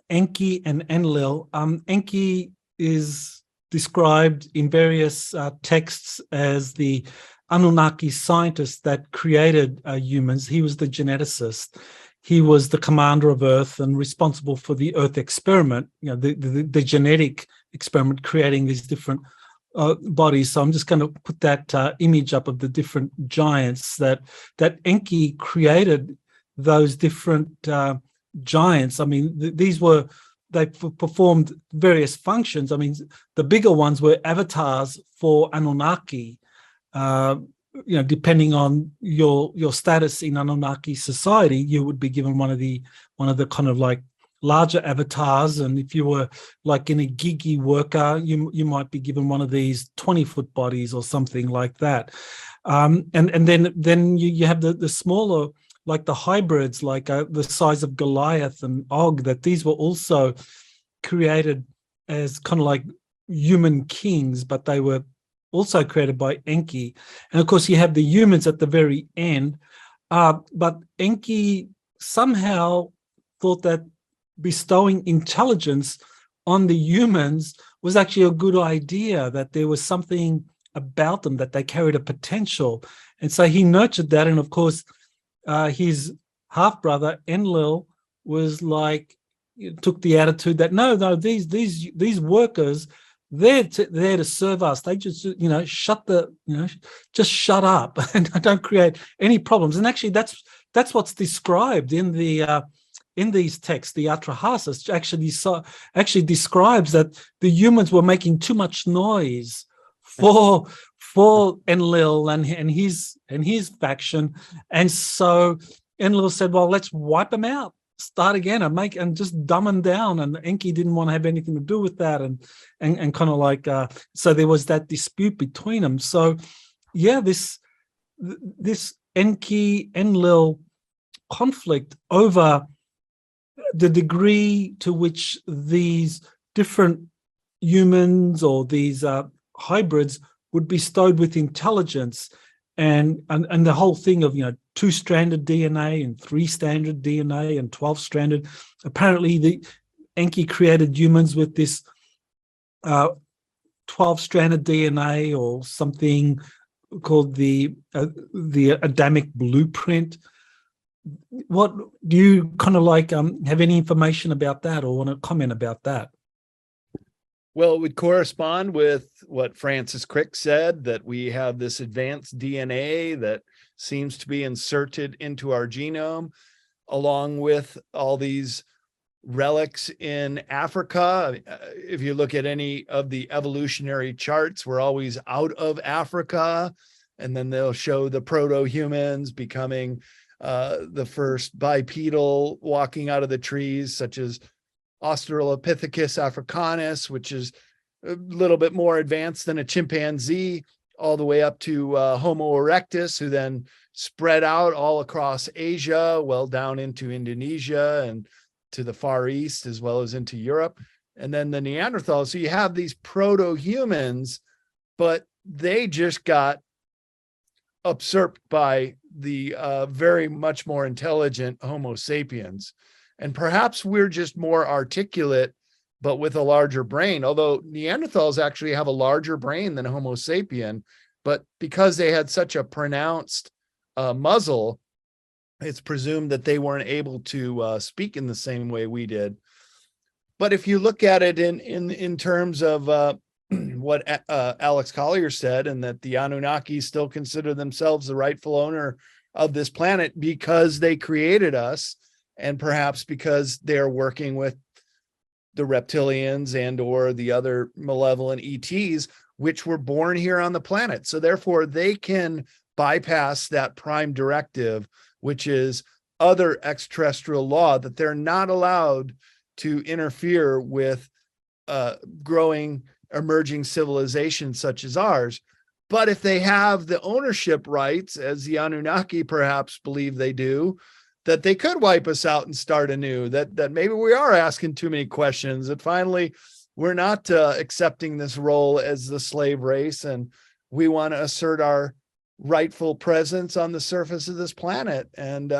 Enki and Enlil. Enki is described in various texts as the Anunnaki scientist that created humans. He was the geneticist. He was the commander of Earth and responsible for the Earth experiment, the genetic experiment, creating these different bodies. So I'm just going to put that image up of the different giants that Enki created. Those different giants, I mean, they performed various functions. I mean, the bigger ones were avatars for Anunnaki. Depending on your status in Anunnaki society, you would be given one of the kind of like larger avatars. And if you were like in a giggy worker, you might be given one of these 20-foot bodies or something like that. And then you have the smaller, like the hybrids, like the size of Goliath and Og, that these were also created as kind of like human kings, but they were also created by Enki. And of course, you have the humans at the very end. But Enki somehow thought that bestowing intelligence on the humans was actually a good idea, that there was something about them, that they carried a potential. And so he nurtured that. And of course, his half-brother Enlil was like, took the attitude that no, these workers, they're there to serve us. They just just shut up and don't create any problems. And actually, that's what's described in these texts. The Atrahasis actually describes that the humans were making too much noise for Enlil and his faction, and so Enlil said, "Well, let's wipe them out, start again, and just dumb them down." And Enki didn't want to have anything to do with that, and kind of like so there was that dispute between them. So yeah, this Enki Enlil conflict over the degree to which these different humans or these hybrids would be bestowed with intelligence, and the whole thing of 2-stranded DNA and 3-stranded DNA and 12-stranded. Apparently, the Enki created humans with this 12-stranded DNA or something called the Adamic blueprint. What do you kind of like have any information about that or want to comment about that? Well, it would correspond with what Francis Crick said, that we have this advanced DNA that seems to be inserted into our genome, along with all these relics in Africa. If you look at any of the evolutionary charts, we're always out of Africa, and then they'll show the proto-humans becoming the first bipedal walking out of the trees, such as Australopithecus africanus, which is a little bit more advanced than a chimpanzee, all the way up to Homo erectus, who then spread out all across Asia, well down into Indonesia and to the Far East, as well as into Europe. And then the Neanderthals. So you have these proto-humans, but they just got usurped by the very much more intelligent Homo sapiens. And perhaps we're just more articulate, but with a larger brain, although Neanderthals actually have a larger brain than Homo sapien. But because they had such a pronounced muzzle, it's presumed that they weren't able to speak in the same way we did. But if you look at it in terms of what Alex Collier said, and that the Anunnaki still consider themselves the rightful owner of this planet because they created us, and perhaps because they're working with the reptilians and or the other malevolent ETs, which were born here on the planet. So therefore, they can bypass that prime directive, which is other extraterrestrial law, that they're not allowed to interfere with growing, emerging civilizations such as ours. But if they have the ownership rights, as the Anunnaki perhaps believe they do, that they could wipe us out and start anew, that maybe we are asking too many questions, that finally we're not accepting this role as the slave race, and we want to assert our rightful presence on the surface of this planet. And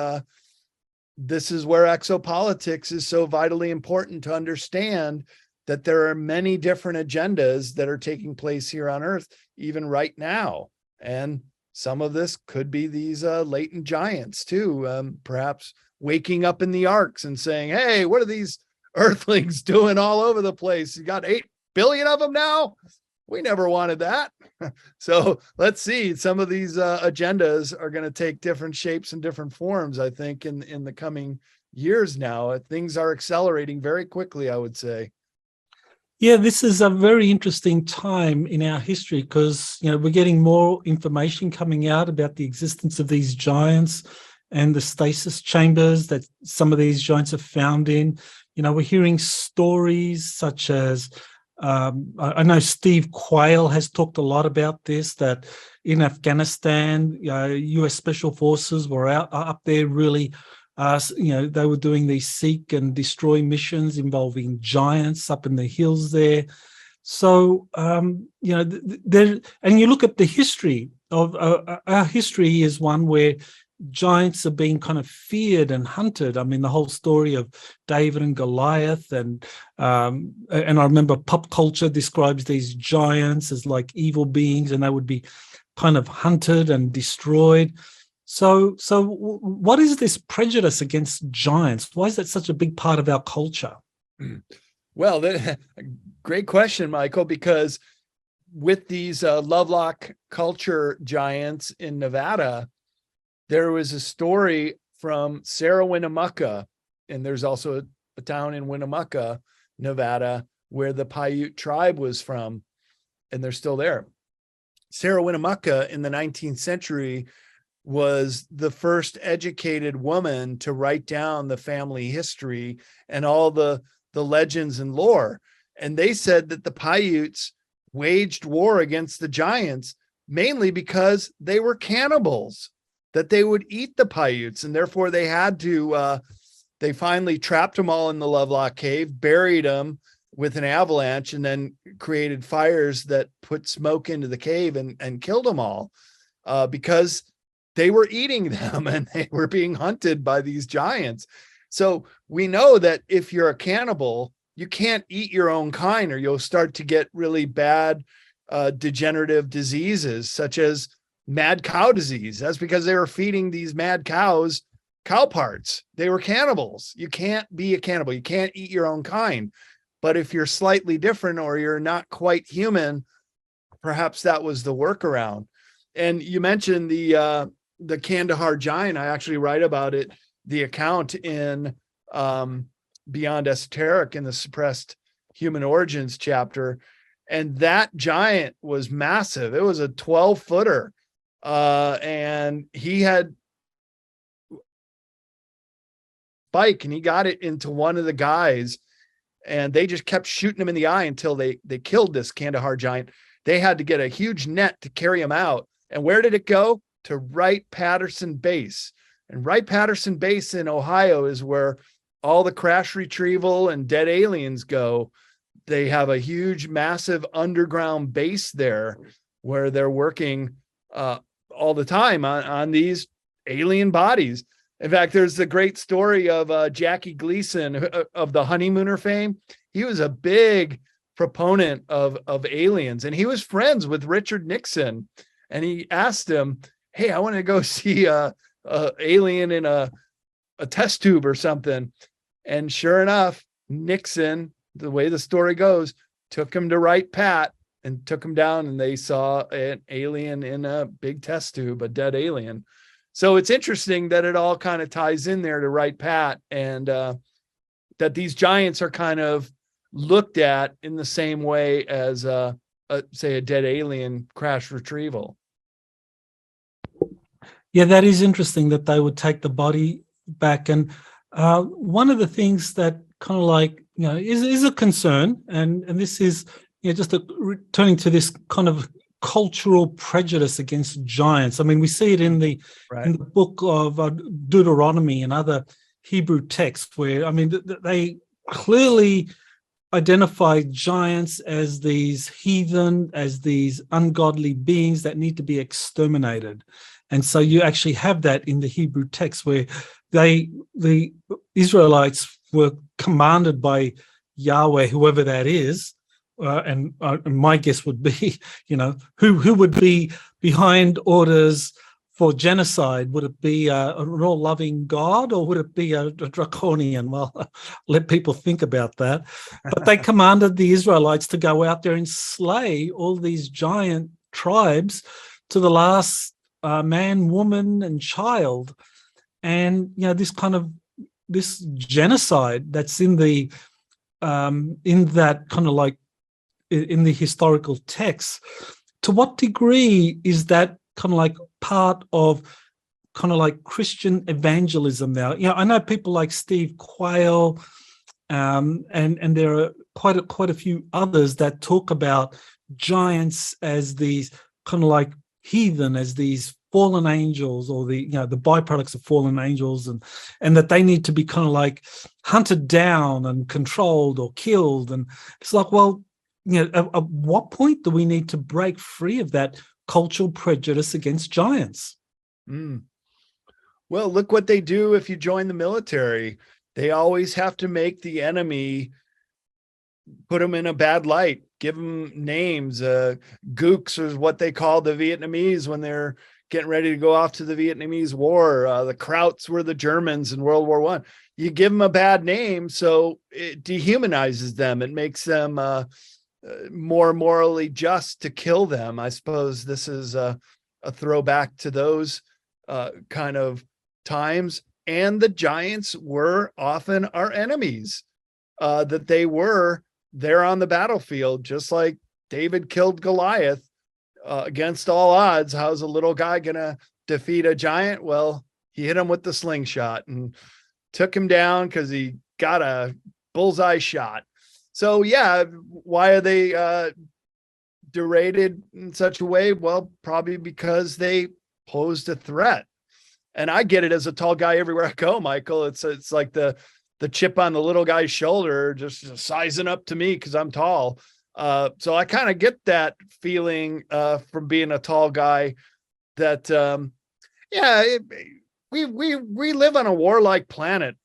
this is where exopolitics is so vitally important, to understand that there are many different agendas that are taking place here on Earth, even right now. And some of this could be these latent giants too, perhaps waking up in the arcs and saying, hey, what are these earthlings doing all over the place? You got 8 billion of them now? We never wanted that. So let's see. Some of these agendas are going to take different shapes and different forms, I think, in the coming years now. Things are accelerating very quickly, I would say. Yeah, this is a very interesting time in our history, because we're getting more information coming out about the existence of these giants and the stasis chambers that some of these giants are found in. We're hearing stories such as I know Steve Quayle has talked a lot about this, that in Afghanistan, US Special Forces were up there really. They were doing these seek and destroy missions involving giants up in the hills there. So, there, and you look at the history of our history is one where giants are being kind of feared and hunted. I mean, the whole story of David and Goliath, and I remember pop culture describes these giants as like evil beings, and they would be kind of hunted and destroyed. So what is this prejudice against giants? Why is that such a big part of our culture? Well, great question, Michael, because with these Lovelock culture giants in Nevada, there was a story from Sarah Winnemucca, and there's also a town in Winnemucca, Nevada, where the Paiute tribe was from, and they're still there. Sarah Winnemucca in the 19th century was the first educated woman to write down the family history and all the legends and lore. And they said that the Paiutes waged war against the giants mainly because they were cannibals, that they would eat the Paiutes, and therefore they had to they finally trapped them all in the Lovelock Cave, buried them with an avalanche, and then created fires that put smoke into the cave and killed them all because they were eating them and they were being hunted by these giants. So we know that if you're a cannibal, you can't eat your own kind, or you'll start to get really bad degenerative diseases such as mad cow disease. That's because they were feeding these mad cows cow parts. They were cannibals. You can't be a cannibal. You can't eat your own kind. But if you're slightly different or you're not quite human, perhaps that was the workaround. And you mentioned the Kandahar giant. I actually write about it, the account in Beyond Esoteric in the Suppressed Human Origins chapter. And that giant was massive. It was a 12-footer. And he had spike, and he got it into one of the guys, and they just kept shooting him in the eye until they killed this Kandahar giant. They had to get a huge net to carry him out. And where did it go? To Wright-Patterson Base. And Wright-Patterson Base in Ohio is where all the crash retrieval and dead aliens go. They have a huge, massive underground base there where they're working all the time on these alien bodies. In fact, there's the great story of Jackie Gleason of the Honeymooner fame. He was a big proponent of aliens, and he was friends with Richard Nixon. And he asked him, "Hey, I want to go see a alien in a test tube or something." And sure enough, Nixon, the way the story goes, took him to Wright-Pat and took him down, and they saw an alien in a big test tube, a dead alien. So it's interesting that it all kind of ties in there to Wright-Pat, and that these giants are kind of looked at in the same way as, say, a dead alien crash retrieval. Yeah, that is interesting that they would take the body back. And one of the things that kind of like, is a concern, and this is, just returning to this kind of cultural prejudice against giants. I mean, we see it in the book of Deuteronomy and other Hebrew texts where, I mean, they clearly identify giants as these heathen, as these ungodly beings that need to be exterminated. And so you actually have that in the Hebrew text where the Israelites were commanded by Yahweh, whoever that is, and my guess would be, who would be behind orders for genocide? Would it be an all-loving God, or would it be a draconian? Well, let people think about that. But they commanded the Israelites to go out there and slay all these giant tribes to the last man, woman, and child. And this genocide that's in the in that kind of like in the historical texts, to what degree is that kind of like part of kind of like Christian evangelism now? I know people like Steve Quayle, and there are quite a few others that talk about giants as these kind of like heathen, as these fallen angels, or the byproducts of fallen angels, and that they need to be kind of like hunted down and controlled or killed. And it's like, well, at what point do we need to break free of that cultural prejudice against giants? Well, look what they do if you join the military. They always have to make the enemy, put them in a bad light, give them names. Gooks is what they call the Vietnamese when they're getting ready to go off to the Vietnamese War. The Krauts were the Germans in World War I. You give them a bad name, so it dehumanizes them. It makes them more morally just to kill them. I suppose this is a throwback to those kind of times. And the giants were often our enemies, that they're on the battlefield, just like David killed Goliath against all odds. How's a little guy gonna defeat a giant? Well, he hit him with the slingshot and took him down because he got a bullseye shot. So yeah, why are they deraded in such a way? Well, probably because they posed a threat. And I get it as a tall guy everywhere I go, Michael. It's like the chip on the little guy's shoulder, just sizing up to me because I'm tall. So I kind of get that feeling from being a tall guy that, we live on a warlike planet.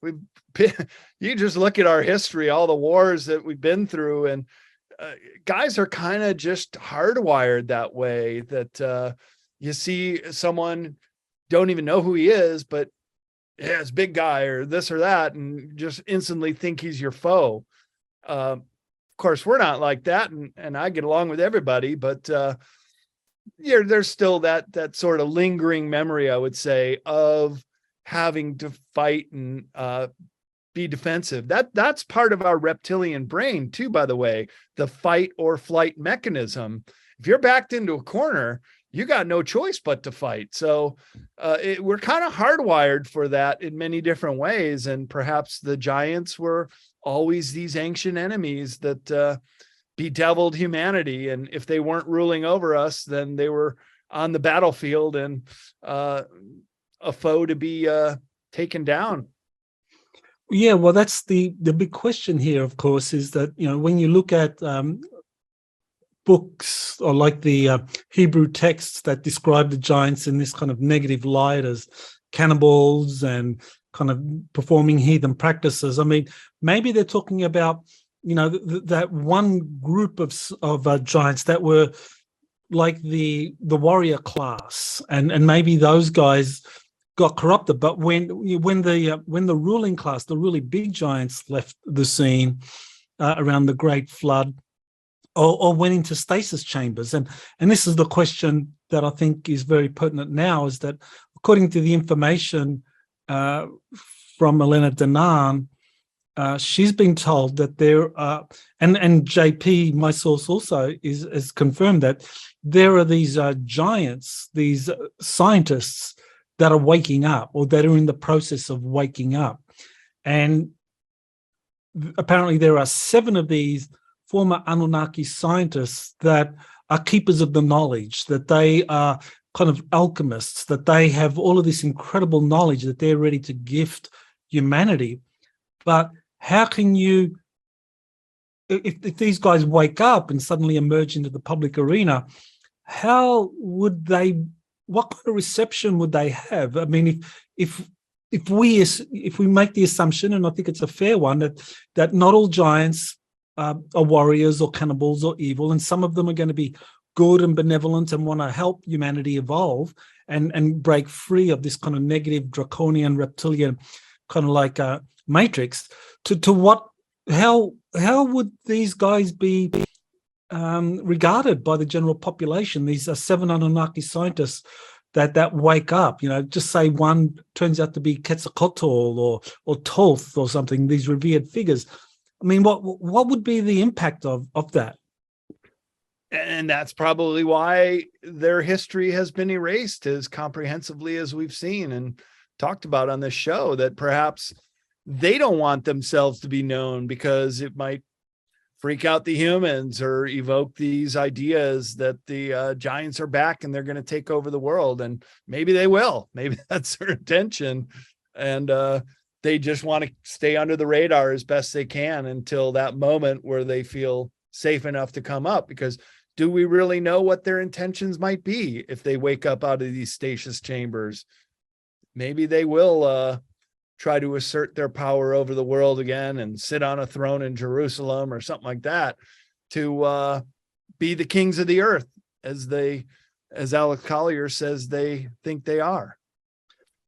You just look at our history, all the wars that we've been through, and guys are kind of just hardwired that way, that you see someone, don't even know who he is, but yeah, it's big guy or this or that, and just instantly think he's your foe. Of course, we're not like that, and I get along with everybody, but there's still that sort of lingering memory, I would say, of having to fight and be defensive. That's part of our reptilian brain too, by the way, the fight or flight mechanism. If you're backed into a corner, you got no choice but to fight. So we're kind of hardwired for that in many different ways. And perhaps the giants were always these ancient enemies that bedeviled humanity. And if they weren't ruling over us, then they were on the battlefield and a foe to be taken down. Yeah, well, that's the big question here, of course, is that, when you look at books or like the Hebrew texts that describe the giants in this kind of negative light as cannibals and kind of performing heathen practices, I mean, maybe they're talking about, that one group of giants that were like the warrior class, and maybe those guys got corrupted. But when the ruling class, the really big giants, left the scene around the Great Flood, or went into stasis chambers, and this is the question that I think is very pertinent now, is that according to the information from Elena Danaan, she's been told that there are, and JP, my source, also is confirmed that there are these giants, these scientists that are waking up, or that are in the process of waking up. And apparently there are 7 of these former Anunnaki scientists that are keepers of the knowledge, that they are kind of alchemists, that they have all of this incredible knowledge that they're ready to gift humanity. But how can you, if these guys wake up and suddenly emerge into the public arena, how would they, what kind of reception would they have? I mean, if we make the assumption, and I think it's a fair one, that not all giants are warriors or cannibals or evil, and some of them are going to be good and benevolent and want to help humanity evolve and break free of this kind of negative draconian reptilian kind of like matrix, to what, how would these guys be regarded by the general population? These are 7 Anunnaki scientists that wake up, just say one turns out to be Quetzalcoatl or Thoth or something, these revered figures. I mean, what would be the impact of that? And that's probably why their history has been erased as comprehensively as we've seen and talked about on this show, that perhaps they don't want themselves to be known because it might freak out the humans or evoke these ideas that the giants are back and they're going to take over the world. And maybe they will. Maybe that's their intention. And they just want to stay under the radar as best they can until that moment where they feel safe enough to come up. Because do we really know what their intentions might be if they wake up out of these stasis chambers? Maybe they will try to assert their power over the world again and sit on a throne in Jerusalem or something like that to be the kings of the earth, as Alex Collier says they think they are.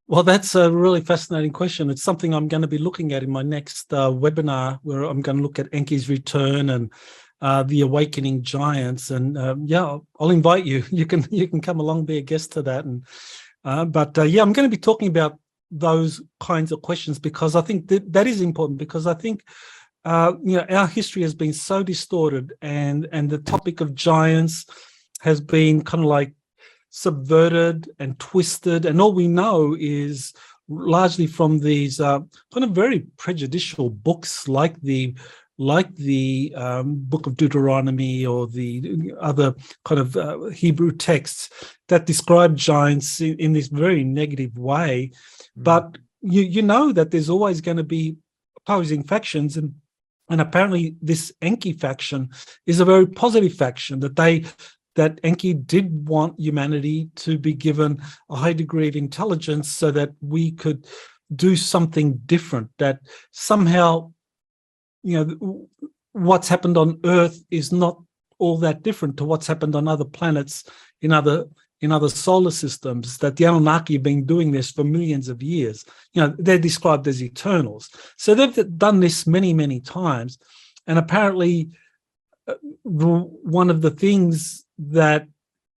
Well, that's a really fascinating question. It's something I'm going to be looking at in my next webinar, where I'm going to look at Enki's return and the awakening giants. And I'll invite you. You can come along, be a guest to that. And I'm going to be talking about those kinds of questions, because I think that is important, because I think our history has been so distorted, and the topic of giants has been kind of like subverted and twisted, and all we know is largely from these kind of very prejudicial books like the like the Book of Deuteronomy or the other kind of Hebrew texts that describe giants in this very negative way. But you know that there's always going to be opposing factions, and apparently this Enki faction is a very positive faction, that Enki did want humanity to be given a high degree of intelligence so that we could do something different, that somehow, what's happened on Earth is not all that different to what's happened on other planets in other solar systems, that the Anunnaki have been doing this for millions of years. They're described as eternals. So they've done this many, many times. And apparently one of the things that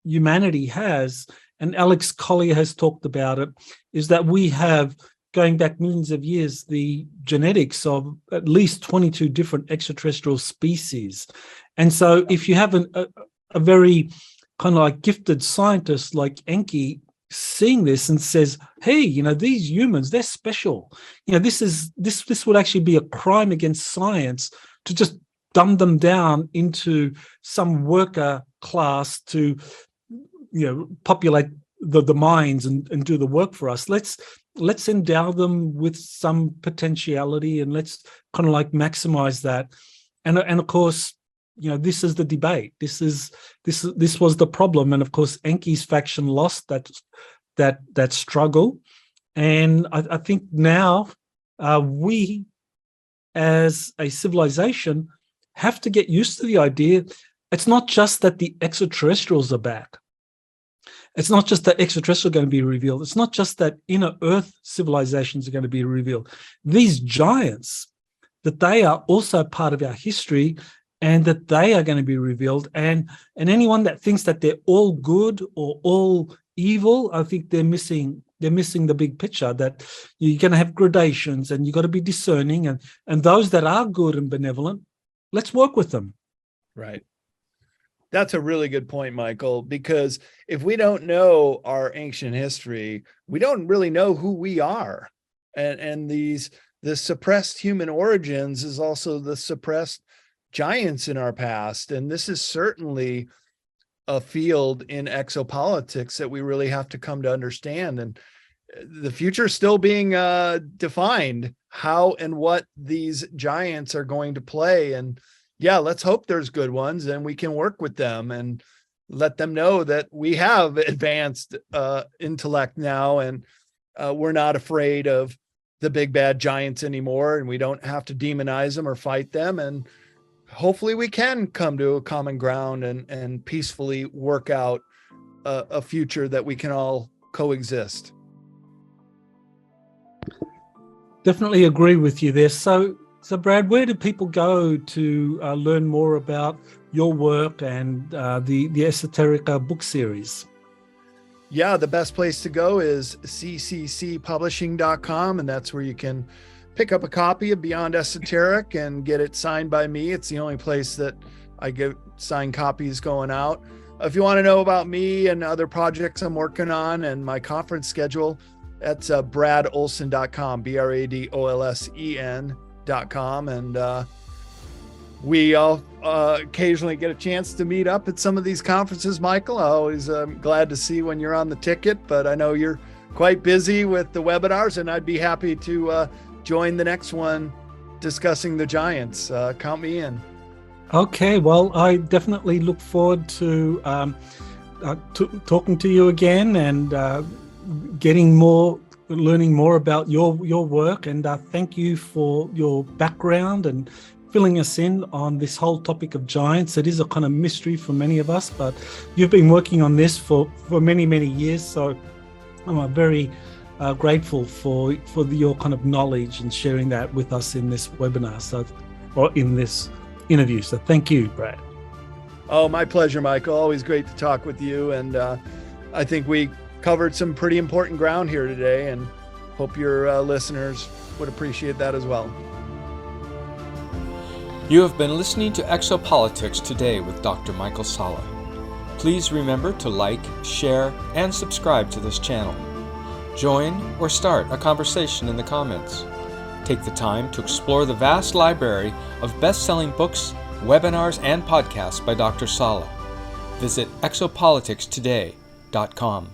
humanity has, and Alex Collier has talked about it, is that we have, going back millions of years, the genetics of at least 22 different extraterrestrial species. And so if you have a very kind of like gifted scientist like Enki seeing this and says, hey, these humans, they're special. This would actually be a crime against science to just dumb them down into some worker class to, populate the mines and do the work for us. Let's endow them with some potentiality, and let's kind of like maximize that. And of course, this is the debate. This was the problem. And of course, Enki's faction lost that struggle. And I think now we, as a civilization, have to get used to the idea. It's not just that the extraterrestrials are back. It's not just that extraterrestrials are going to be revealed. It's not just that inner Earth civilizations are going to be revealed. These giants, that they are also part of our history, and that they are going to be revealed. And anyone that thinks that they're all good or all evil, I think they're missing the big picture, that you're going to have gradations and you've got to be discerning. And those that are good and benevolent, let's work with them. Right. That's a really good point, Michael, because if we don't know our ancient history, we don't really know who we are. And the suppressed human origins is also the suppressed giants in our past. And this is certainly a field in exopolitics that we really have to come to understand. And the future is still being defined, how and what these giants are going to play. And yeah, let's hope there's good ones and we can work with them and let them know that we have advanced intellect now, and we're not afraid of the big bad giants anymore, and we don't have to demonize them or fight them. And hopefully we can come to a common ground and peacefully work out a future that we can all coexist. Definitely agree with you there. So Brad, where do people go to learn more about your work and the Esoterica book series? Yeah, the best place to go is cccpublishing.com, and that's where you can pick up a copy of Beyond Esoteric and get it signed by me. It's the only place that I get signed copies going out. If you want to know about me and other projects I'm working on and my conference schedule, that's bradolsen.com, bradolsen.com. And we all occasionally get a chance to meet up at some of these conferences, Michael. I always glad to see when you're on the ticket, but I know you're quite busy with the webinars, and I'd be happy to join the next one discussing the giants. Count me in. Okay, well, I definitely look forward to talking to you again and learning more about your work. And thank you for your background and filling us in on this whole topic of giants. It is a kind of mystery for many of us, but you've been working on this for many, many years. So I'm very grateful for your kind of knowledge and sharing that with us in this webinar, or in this interview. So thank you, Brad. Oh, my pleasure, Michael. Always great to talk with you. And I think we covered some pretty important ground here today, and hope your listeners would appreciate that as well. You have been listening to Exopolitics Today with Dr. Michael Salla. Please remember to like, share, and subscribe to this channel. Join or start a conversation in the comments. Take the time to explore the vast library of best-selling books, webinars, and podcasts by Dr. Salla. Visit exopoliticstoday.com.